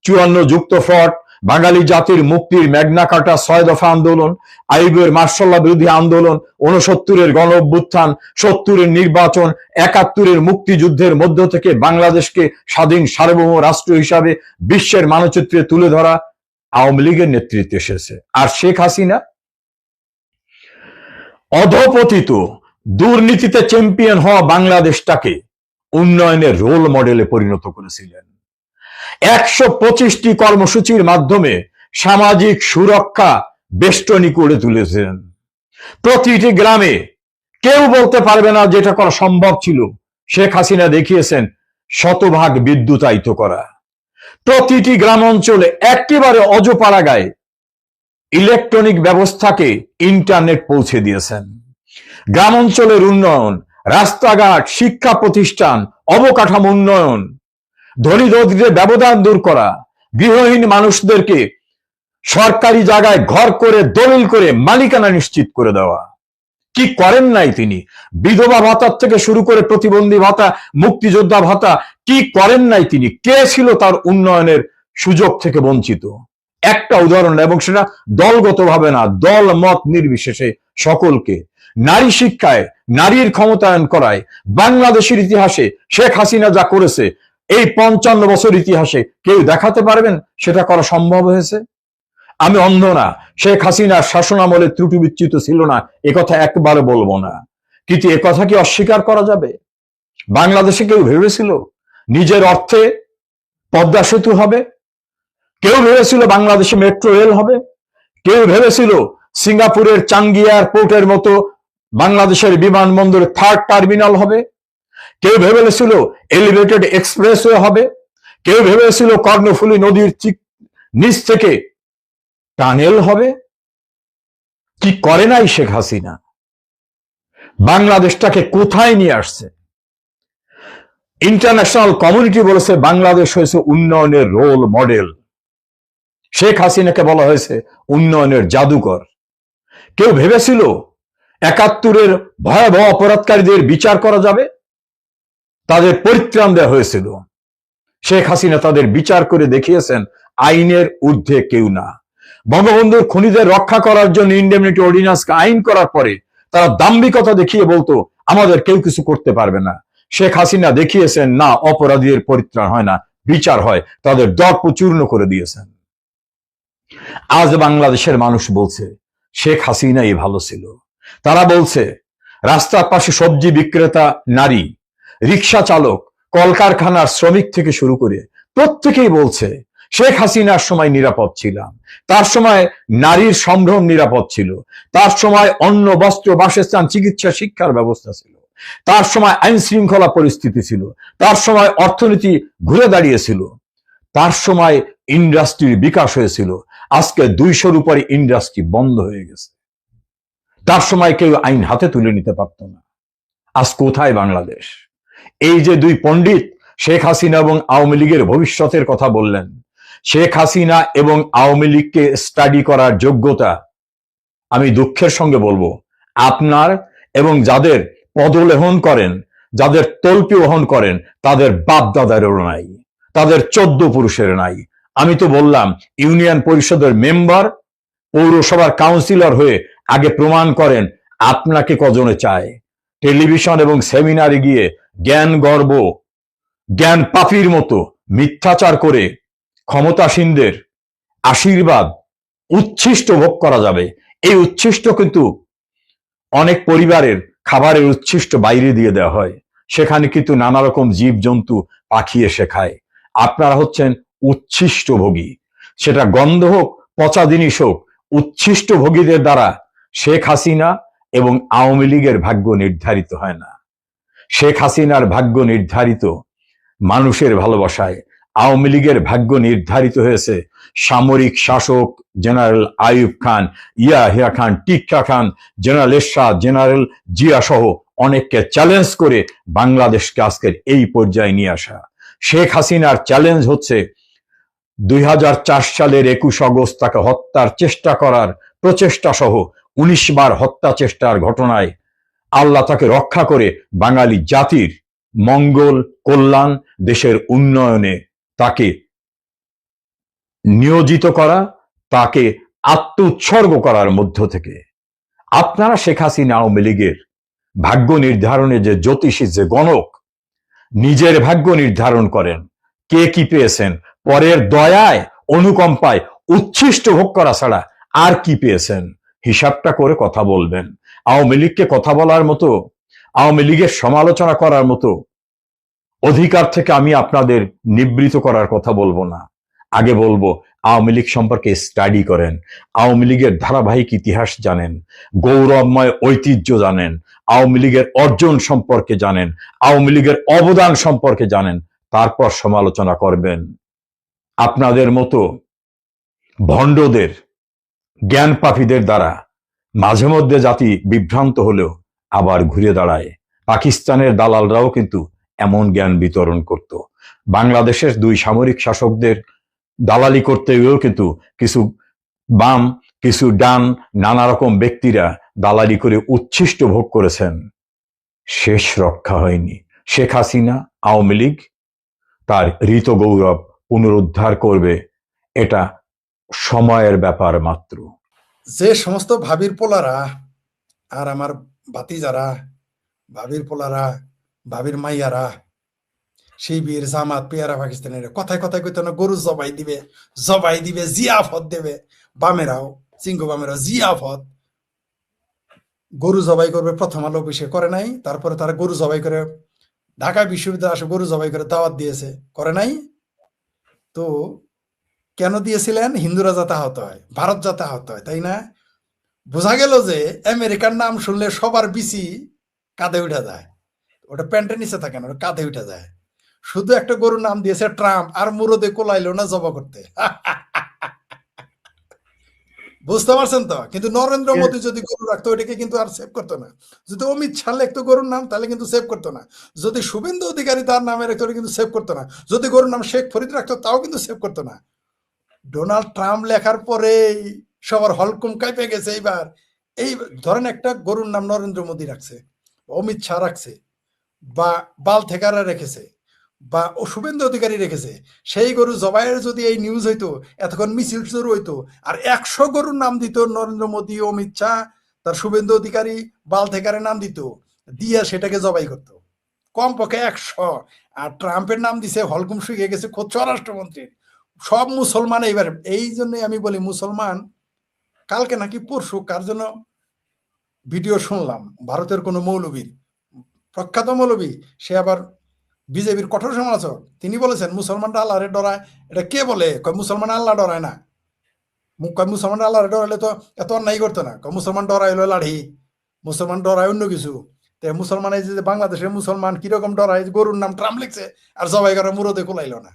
৫৪ যুক্তফ্রন্ট, বাঙালি জাতির মুক্তির ম্যাগনা কার্টা ৬ দফা আন্দোলন, আইয়ুবের মার্শাল্লাহ বিরোধী আন্দোলন, ৬৯-এর গণ অভ্যুত্থান, ৭০-এর নির্বাচন, ৭১-এর মুক্তিযুদ্ধের মধ্য থেকে বাংলাদেশকে স্বাধীন সার্বভৌম রাষ্ট্র হিসাবে বিশ্বের মানচিত্রে তুলে ধরা আওয়ামী লীগের নেতৃত্বে এসেছে। আর শেখ হাসিনা অধপতিত, দুর্নীতিতে চ্যাম্পিয়ন হওয়া বাংলাদেশটাকে উন্নয়নের রোল মডেলে পরিণত করেছিলেন। ১২৫টি কর্মসূচির মাধ্যমে সামাজিক সুরক্ষা বেষ্টনী করে তুলেছেন। প্রতিটি গ্রামে কেউ বলতে পারবে না যেটা করা সম্ভব ছিল। শেখ হাসিনা দেখিয়েছেন শতভাগ বিদ্যুতায়িত করা। প্রতিটি গ্রাম অঞ্চলে একেবারে অজপাড়াগায় ইলেকট্রনিক ব্যবস্থাকে ইন্টারনেট পৌঁছে দিয়েছেন। গ্রাম অঞ্চলের উন্নয়ন, রাস্তাঘাট, শিক্ষা প্রতিষ্ঠান, অবকাঠামো উন্নয়ন, ধনী দরিদ্রের ব্যবধান দূর করা, গৃহহীন মানুষদেরকে সরকারি জায়গায় ঘর করে দলিল করে মালিকানা নিশ্চিত করে দেওয়া। কি করেন নাই তিনি? বিধবা ভাতার থেকে শুরু করে প্রতিবন্ধী ভাতা, মুক্তিযোদ্ধা ভাতা, কি করেন নাই তিনি? কে ছিল তার উন্নয়নের সুযোগ থেকে বঞ্চিত? একটা উদাহরণ, এবং সেটা দলগতভাবে না, দল মত নির্বিশেষে সকলকে। নারী শিক্ষায়, নারীর ক্ষমতায়ন করায় বাংলাদেশের ইতিহাসে শেখ হাসিনা যা করেছে, এই ৫৫ বছর ইতিহাসে কেউ দেখাতে পারবেন সেটা করা সম্ভব হয়েছে? আমি অন্ধ না, শেখ হাসিনার শাসনামলে ত্রুটি বিচ্যুত ছিল না, একথা একবারে বলবো না, কিন্তু একথা কি অস্বীকার করা যাবে? বাংলাদেশে কেউ ভেবেছিল নিজের অর্থে পদ্মা সেতু হবে? কেউ ভেবেছিল বাংলাদেশে মেট্রো রেল হবে? কেউ ভেবেছিল সিঙ্গাপুরের চাঙ্গি এয়ারপোর্টের মতো বাংলাদেশের বিমানবন্দরে 3rd টার্মিনাল হবে? কেউ ভেবেছিল এলিভেটেড এক্সপ্রেসওয়ে হবে? কেউ ভেবেছিল কর্ণফুলী নদীর নিচ থেকে টানেল হবে? কি করে নাই শেখ হাসিনা? বাংলাদেশটাকে কোথায় নিয়ে আসছে? ইন্টারন্যাশনাল কমিউনিটি বলেছে বাংলাদেশ হয়েছে উন্নয়নের রোল মডেল। শেখ হাসিনাকে বলা হয়েছে উন্নয়নের জাদুকর। কেউ ভেবেছিল ৭১-এর ভয়াবহ অপরাধকারীদের বিচার করা যাবে? তাদের পরিত্রাণ দেওয়া হয়েছিল। শেখ হাসিনা তাদের বিচার করে দেখিয়েছেন আইনের ঊর্ধ্বে কেউ না। বঙ্গবন্ধুর খুনিদের রক্ষা করার জন্য ইন্ডেমনিটি অর্ডিন্যান্সকে আইন করার পরে তারা দাম্ভিকতা দেখিয়ে বলতো আমাদের কেউ কিছু করতে পারবে না। শেখ হাসিনা দেখিয়েছেন না, অপরাধীদের পরিত্রাণ হয় না, বিচার হয়, তাদের দর্প চূর্ণ করে দিয়েছেন। আজ বাংলাদেশের মানুষ বলছে শেখ হাসিনাই ভালো ছিল। তারা বলছে রাস্তার পাশে সবজি বিক্রেতা নারী, রিক্সা চালক, কলকারখানার শ্রমিক থেকে শুরু করে প্রত্যেকেই বলছে শেখ হাসিনার সময় নিরাপদ ছিলাম, তার সময় নারীর সম্ভ্রম নিরাপদ ছিল, তার সময় অন্ন, বস্ত্র, বাসস্থান, চিকিৎসা, শিক্ষার ব্যবস্থা ছিল, তার সময় আইন শৃঙ্খলা পরিস্থিতি ছিল, তার সময় অর্থনীতি ঘুরে দাঁড়িয়েছিল, তার সময় ইন্ডাস্ট্রির বিকাশ হয়েছিল। আজকে ২০০-র উপরে ইন্ডাস্ট্রি বন্ধ হয়ে গেছে। তার সময় কেউ আইন হাতে তুলে নিতে পারত না। আজ কোথায় বাংলাদেশ? এই যে দুই পণ্ডিত শেখ হাসিনা এবং আওয়ামী লীগের ভবিষ্যতের কথা বললেন, শেখ হাসিনা এবং আওয়ামী লীগকে স্টাডি করার যোগ্যতা আমি দুঃখের সঙ্গে বলবো আপনার এবং যাদের পদলেহন করেন, যাদের তল্পি বহন করেন, তাদের বাপ দাদারেরও নাই, তাদের 14 পুরুষের নাই। আমি তো বললাম ইউনিয়ন পরিষদের মেম্বার, পৌরসভার কাউন্সিলর হয়ে আগে প্রমাণ করেন আপনাকে কজনে চায়। টেলিভিশন এবং সেমিনারে গিয়ে জ্ঞান গর্ব, জ্ঞান পাপীর মতো মিথ্যাচার করে ক্ষমতাসীনদের আশীর্বাদ, উচ্ছিষ্ট ভোগ করা যাবে। এই উচ্ছিষ্ট কিন্তু অনেক পরিবারের খাবারের উচ্ছিষ্ট বাইরে দিয়ে দেওয়া হয়, সেখানে কিন্তু নানা রকম জীবজন্তু পাখি এসে খায়। আপনারা হচ্ছেন উচ্ছিষ্ট ভোগী, সেটা গন্ধ হোক, পচা জিনিস হোক। উচ্ছিষ্ট ভোগীদের দ্বারা শেখ হাসিনা এবং আওয়ামী লীগের ভাগ্য নির্ধারিত হয় না। শেখ হাসিনার ভাগ্য নির্ধারিত মানুষের ভালোবাসায়। আওয়ামী লীগের ভাগ্য নির্ধারিত হয়েছে সামরিক শাসক জেনারেল আইয়ুব খান, ইয়াহিয়া খান, টিক্কা খান, জেনারেল এরশাদ, জেনারেল জিয়া সহ অনেককে চ্যালেঞ্জ করে বাংলাদেশকে আজকের এই পর্যায়ে নিয়ে আসা। শেখ হাসিনার চ্যালেঞ্জ হচ্ছে 2004 সালের 21 আগস্ট তাকে হত্যার চেষ্টা করার প্রচেষ্টা সহ 19 বার হত্যা চেষ্টার ঘটনায় আল্লাহ তাকে রক্ষা করে বাঙালি জাতির মঙ্গল, কল্যাণ, দেশের উন্নয়নে তাকে নিয়োজিত করা, তাকে আত্মোৎসর্গ করার মধ্য থেকে। আপনারা শেখ হাসিনা আওয়ামী লীগের ভাগ্য নির্ধারণে যে জ্যোতিষী, যে গণক, নিজের ভাগ্য নির্ধারণ করেন। কে কি পেয়েছেন, পরের দয়ায়, অনুকম্পায় উচ্ছিষ্ট ভোগ করা ছাড়া আর কি পেয়েছেন, হিসাবটা করে কথা বলবেন। আওয়ামী লীগকে কথা বলার মতো, আওয়ামী লীগের সমালোচনা করার মতো অধিকার থেকে আমি আপনাদের নিবৃত করার কথা বলবো না। আগে বলবো, আওয়ামী লীগ সম্পর্কে স্টাডি করেন, আওয়ামী লীগের ধারাবাহিক ইতিহাস জানেন, গৌরবময় ঐতিহ্য জানেন, আওয়ামী লীগের অর্জন সম্পর্কে জানেন, আওয়ামী লীগের অবদান সম্পর্কে জানেন, তারপর সমালোচনা করবেন। আপনাদের মতো ভণ্ডদের, জ্ঞান পাপীদের দ্বারা মাঝে মধ্যে জাতি বিভ্রান্ত হলেও আবার ঘুরে দাঁড়ায়। পাকিস্তানের দালালরাও কিন্তু এমন জ্ঞান বিতরণ করত। বাংলাদেশের 2 সামরিক শাসকদের দালালি করতে গিয়েও কিন্তু কিছু বাম, কিছু ডান, নানা রকম ব্যক্তিরা দালালি করে উচ্ছিষ্ট ভোগ করেছেন। শেষ রক্ষা হয়নি। শেখ হাসিনা, আওয়ামী লীগ তার ঋত গৌরব পুনরুদ্ধার করবে, এটা সময়ের ব্যাপার মাত্র। যে সমস্ত ভাবির পোলারা আর আমার ভাতিজারা, ভাবির পোলারা, ভাবির মাইয়ারা শিবির, জামাত, পেয়ারা পাকিস্তানের কথায় কথায় কইতো না গরু জবাই দিবে, জিয়াফত দেবে। বামেরাও, সিংহ বামেরাও জিয়াফত গরু জবাই করবে, প্রথম আলো অফিসে করে নাই। তারপরে তারা গরু জবাই করে ঢাকা বিশ্ববিদ্যালয়ে আসে, গরু জবাই করে দাওয়াত দিয়েছে, করে নাই। তো কেন দিয়েছিলেন? হিন্দুরা যাতে আহত হয়, ভারত যাতে আহত হয়, তাই না? বোঝা গেল যে আমেরিকার নাম শুনলে সবার বিচি কাঁধে উঠে যায়। ওটা প্যান্টের নিচে থাকে না, ওটা কাঁধে উঠে যায়। শুধু একটা গরুর নাম দিয়েছে ট্রাম্প, আর মুরদে কোলাইলো না জবা করতে। বুঝতে পারছেন তো? কিন্তু নরেন্দ্র মোদী যদি গরু রাখতো ওইটাকে কিন্তু আর সেভ করতো না। যদি অমিত শাহ লিখতো গরুর নাম তাহলে কিন্তু সেভ করতো না। যদি শুভেন্দু অধিকারী তার নামে রাখতো কিন্তু সেভ করতো না। যদি গরুর নাম শেখ ফরিদ রাখতো তাও কিন্তু সেভ করতো না। ডোনাল্ড ট্রাম্প লেখার পরে সবার হলকুম কাঁপে গেছে। এইবার এই ধরেন একটা গরুর নাম নরেন্দ্র মোদী রাখছে, অমিত শাহ রাখছে, বা বাল থেকারা রেখেছে, বা ও শুভেন্দু অধিকারী রেখেছে। সেই গরু জবাইয়ের যদি এই নিউজ হইতো, এতক্ষণ মিছিল শুরু হইতো, আর 100 গরুর নাম দিত নরেন্দ্র মোদী, অমিত শাহ, তার শুভেন্দু অধিকারী, বাল থেকারের নাম দিত, দিয়ে সেটাকে জবাই করতো কমপক্ষে 100। আর ট্রাম্পের নাম দিছে, হলকুম শুকিয়ে গেছে খোদ স্বরাষ্ট্রমন্ত্রীর। সব মুসলমান এইবার, এই জন্যই আমি বলি মুসলমান। কালকে নাকি পরশু কার জন্য ভিডিও শুনলাম, ভারতের কোনো মৌলবীর, প্রখ্যাত মৌলবী, সে আবার বিজেপির কঠোর সমালোচক। তিনি বলেছেন মুসলমানরা আল্লাহরে ডরায়। এটা কে বলে? মুসলমান আল্লাহ ডরায় না। মুসলমান আল্লাহরে ডরাইলে তো এত অন্যায় করতো না। মুসলমান ডরাই হলো লাঠি, মুসলমান ডরায় অন্য কিছু। মুসলমান এই যে বাংলাদেশের মুসলমান কিরকম ডরায়, গরুর নাম ট্রাম্প লিখছে আর জবাই করে মুরদে কোলাইল না।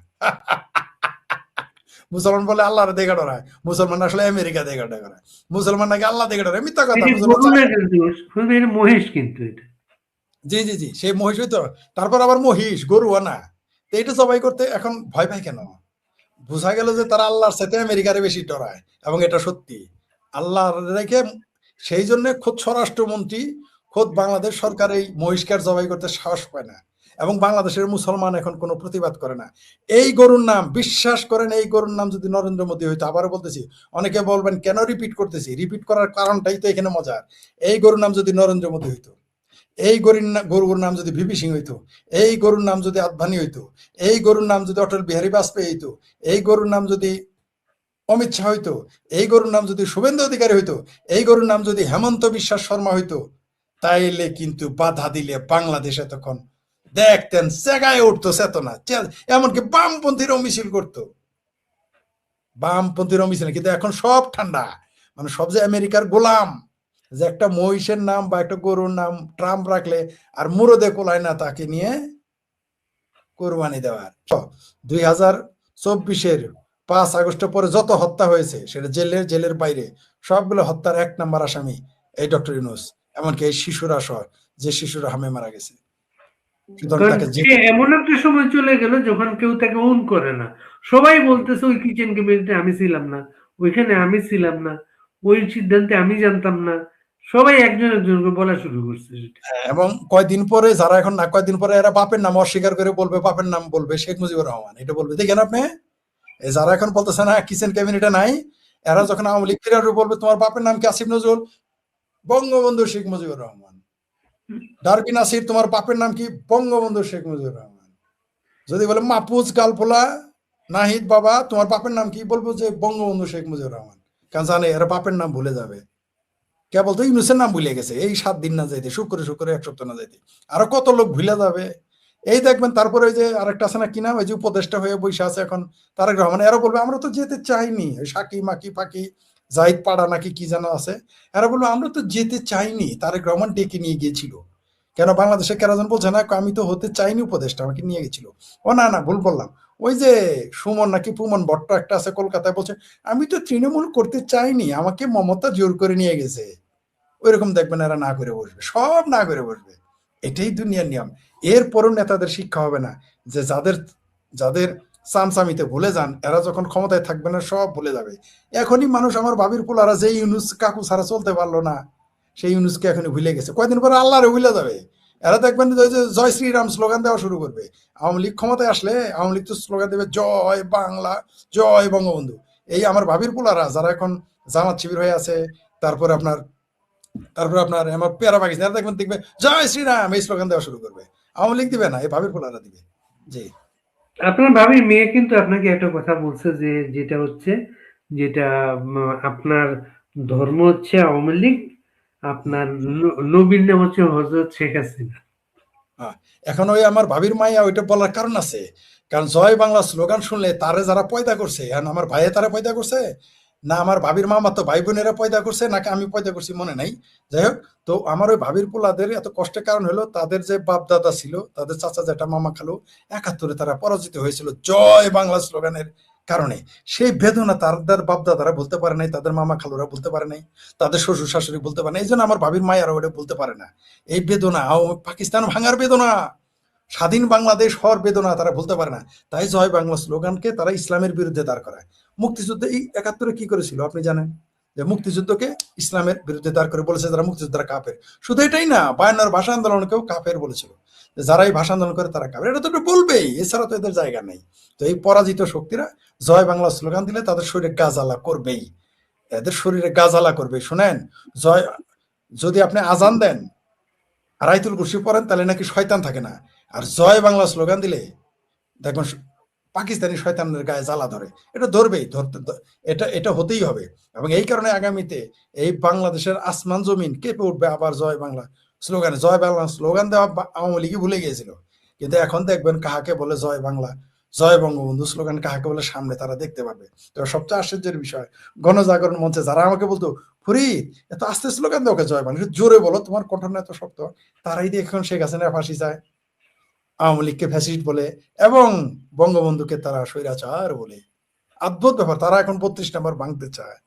মুসলমান বলে আল্লাহরে দেখে ডরায়, মুসলমান আসলে আমেরিকা দেখে ডরায়, মুসলমান নাকি আল্লাহ দেখে ডরায়। মিথ্যা কথা। মহিষ কিন্তু এটা, জি জি জি, সেই মহিষ হইতো। তারপর আবার মহিষ, গরুও না। তো এটা জবাই করতে এখন ভয় পায় কেন? বোঝা গেল যে তারা আল্লাহর সাথে আমেরিকারে বেশি ডরায়, এবং এটা সত্যি। আল্লাহর রেখে সেই জন্য খোদ স্বরাষ্ট্রমন্ত্রী, খোদ বাংলাদেশ সরকার এই মহিষকে জবাই করতে সাহস পায় না, এবং বাংলাদেশের মুসলমান এখন কোনো প্রতিবাদ করে না। এই গরুর নাম, বিশ্বাস করেন, এই গরুর নাম যদি নরেন্দ্র মোদী হইতো, আবারও বলতেছি, অনেকে বলবেন কেন রিপিট করতেছি, রিপিট করার কারণটাই তো এখানে মজার। এই গরুর নাম যদি নরেন্দ্র মোদী হইতো, এই গরুর নাম যদি ভিপি সিং হইতো, এই গরুর নাম যদি আদভানি হইতো, এই গরুর নাম যদি অটল বিহারী বাজপেয়ী হইতো, এই গরুর নাম যদি অমিত শাহ হইতো, এই গরুর নাম যদি শুভেন্দু অধিকারী হইতো, এই গরুর নাম যদি হেমন্ত বিশ্বাস শর্মা হইতো, তাইলে কিন্তু বাধা দিলে বাংলাদেশে তখন দেখতেন জায়গায় উঠতো চেতনা। এমনকি বামপন্থীরাও মিছিল করতো, বামপন্থীরাও মিছিল। কিন্তু এখন সব ঠান্ডা, মানে সব যে আমেরিকার গোলাম, যে একটা মহিষের নাম বা একটা গরুর নাম ট্রাম্প রাখলে আর মুরদে কোলায় না তাকে নিয়ে কোরবানি দেওয়ার। 2024-এর 5 আগস্টের পরে যত হত্যা হয়েছে সেটা জেলের বাইরে সবগুলো হত্যার 1 নম্বর আসামি এই ডক্টর ইউনূস, এমনকি এই শিশুরা সহ, যে শিশুরা হামে মারা গেছে। সুতরাং কারণ তাকে সে এমন একটা সময় চলে গেল যখন কেউ তাকে ওন করে না। সবাই বলতেছে ওই কিচেন ক্যাবিনেটে আমি ছিলাম না, ওইখানে আমি ছিলাম না, ওই সিদ্ধান্তে আমি জানতাম না। সবাই একজন একজনকে বলা শুরু করছে সেটা। এবং কয়দিন পরে যারা এখন না, কয়দিন পরে এরা বাপের নাম অস্বীকার করে বলবে, বাপের নাম বলবে শেখ মুজিবুর রহমান, এটা বলবে। দেখেন আপনি, এই যারা এখন বলতেছে না কিচেন ক্যাবিনেটে নাই, এরা যখন আওয়ামী লীগ ফিরে আসবে বলবে তোমার বাপের নাম কি আসিফ নজরুল, বঙ্গবন্ধু শেখ মুজিবুর রহমান। ডারবি নাসির তোমার বাপের নাম কি, বঙ্গবন্ধু শেখ মুজিবুর রহমান। যদি বলে মাহফুজ কালপোলা নাহিদ বাবা তোমার বাপের নাম কি, বলবো যে বঙ্গবন্ধু শেখ মুজিবুর রহমান। কারণ জানে এরা বাপের নাম ভুলে যাবে। কেবল তো ইউনূসের নাম ভুলে গেছে এই 7 দিন না যাইতে, শুক্রে 1 সপ্তাহ না যাইতে, আরো কত লোক ভুলে যাবে। এই দেখবেন তারপরে ওই যে আরেকটা আছে না কি নাম, ওই যে উপদেষ্টা হয়ে বসে আছে এখন তারেক রহমান, এরা বলবে আমরা তো যেতে চাইনি। ওই সাকি মাকি ফাকি জাহিদ পাড়া নাকি কি যেন আছে, এরা বলবে আমরা তো যেতে চাইনি, তারেক রহমান ডেকে নিয়ে গিয়েছিল। কেন বাংলাদেশে কেরাজন বলছে না আমি তো হতে চাইনি উপদেষ্টা, আমাকে নিয়ে গেছিল। ও না না ভুল বললাম, ওই যে সুমন নাকি পুমন ভট্ট একটা আছে কলকাতায়, বলছে আমি তো তৃণমূল করতে চাইনি, আমাকে মমতা জোর করে নিয়ে গেছে। ওইরকম দেখবেন এরা না করে বসবে, সব না করে বসবে। এটাই দুনিয়ার নিয়ম। এরপরও নেতাদের শিক্ষা হবে না যে যাদের যাদের চামচামিতে ভুলে যান, এরা যখন ক্ষমতায় থাকবে না সব ভুলে যাবে। এখনই মানুষ, আমার ভাবির পোলারা যে ইউনূস কাকু ছাড়া চলতে পারলো না, সেই ইউনূসকে এখনই ভুলে গেছে। কয়দিন পরে আল্লাহরে ভুলে যাবে। এরা দেখবেন যে জয় শ্রীরাম স্লোগান দেওয়া শুরু করবে। আওয়ামী লীগ ক্ষমতায় আসলে আওয়ামী লীগ তো স্লোগান দেবে জয় বাংলা, জয় বঙ্গবন্ধু। এই আমার ভাবির পোলারা যারা এখন জামাত শিবির হয়ে আছে, তারপরে আপনার আমার পেয়ারা পাকিস্তান, দেখবে জয় শ্রীরাম এই স্লোগান দেওয়া শুরু করবে। আওয়ামী লীগ দিবে না, এই ভাবির পোলারা দিবে। জি আপনার ভাবির মেয়ে কিন্তু আপনাকে একটা কথা বলছে যে যেটা হচ্ছে যেটা আপনার ধর্ম হচ্ছে আওয়ামী লীগ, আপনার নবীর নাম হচ্ছে হযরত শেখ হাসিনা। হ্যাঁ, এখন ওই আমার ভাবির মাইয়া ওইটা বলার কারণ আছে। কারণ জয় বাংলা স্লোগান শুনলে তারে যারা পয়দা করছে, এখন আমার ভাইয়ে তারা পয়দা করছে না আমার ভাবির মামা তো ভাই বোনেরা পয়দা করছে নাকি আমি পয়দা করছি মনে নাই। যাই হোক, তো আমার ওই ভাবির পোলাদের এত কষ্টের কারণ হলো তাদের যে বাপ দাদা ছিল, তাদের চাচা জ্যাঠা মামা খালু 71-এ তারা পরাজিত হয়েছিল জয় বাংলা স্লোগানের কারণে। সেই বেদনা তাদের বাপ দাদারা বলতে পারে নাই, তাদের মামা খালুরা বলতে পারে নাই, তাদের শ্বশুর শাশুড়ি বলতে পারে না। এই জন্য আমার ভাবির মায়েরা ওটা বলতে পারে না। এই বেদনা পাকিস্তান ভাঙার বেদনা, স্বাধীন বাংলাদেশ হওয়ার বেদনা তারা বলতে পারে না। তাই জয় বাংলা স্লোগানকে তারা ইসলামের বিরুদ্ধে দাঁড় করায়। মুক্তিযুদ্ধে এই 71-এ কি করেছিল আপনি জানেন? যে মুক্তিযুদ্ধকে ইসলামের বিরুদ্ধে দাঁড় করে বলেছে যারা মুক্তিযোদ্ধারা কাফের। শুধু এটাই না, 52-এর ভাষা আন্দোলনকেও কাফের বলেছিল, যারা এই ভাষা আন্দোলন করে তারা কাফের। এটা তো বলবেই, এছাড়া তো এদের জায়গা নেই। তো এই পরাজিত শক্তিরা জয় বাংলা স্লোগান দিলে তাদের শরীরে গাজালা করবেই, এদের শরীরে গাজালা করবে। শুনেন, জয় যদি আপনি আজান দেন আর আয়াতুল কুরসি পড়েন তাহলে নাকি শয়তান থাকে না। আর জয় বাংলা স্লোগান দিলে দেখবেন পাকিস্তানি শয়তানের গায়ে জ্বালা ধরে। এটা ধরবেই, এটা এটা হতেই হবে। এবং এই কারণে আগামীতে এই বাংলাদেশের আসমান জমিন কেঁপে উঠবে আবার জয় বাংলা স্লোগানে। জয় বাংলা স্লোগান দেওয়া আওয়ামী লীগই ভুলে গিয়েছিল, কিন্তু এখন দেখবেন কাহাকে বলে জয় বাংলা, জয় বঙ্গবন্ধু স্লোগান কাহাকে বলে সামনে তারা দেখতে পাবে। তো সবচেয়ে আশ্চর্যের বিষয়, গণজাগরণ মঞ্চে যারা আমাকে বলতো ফরিদ এত আস্তে স্লোগান দাও জয় বাংলা, জোরে বলো তোমার কণ্ঠনা এত শক্ত, তারাই দিয়ে এখন শেখ হাসিনা ফাঁসি চায়, আওয়ামী লীগকে ফ্যাসিস্ট বলে এবং বঙ্গবন্ধুকে তারা স্বৈরাচার বলে। অদ্ভুত ব্যাপার, তারা এখন 32 নম্বর ভাঙতে চায়।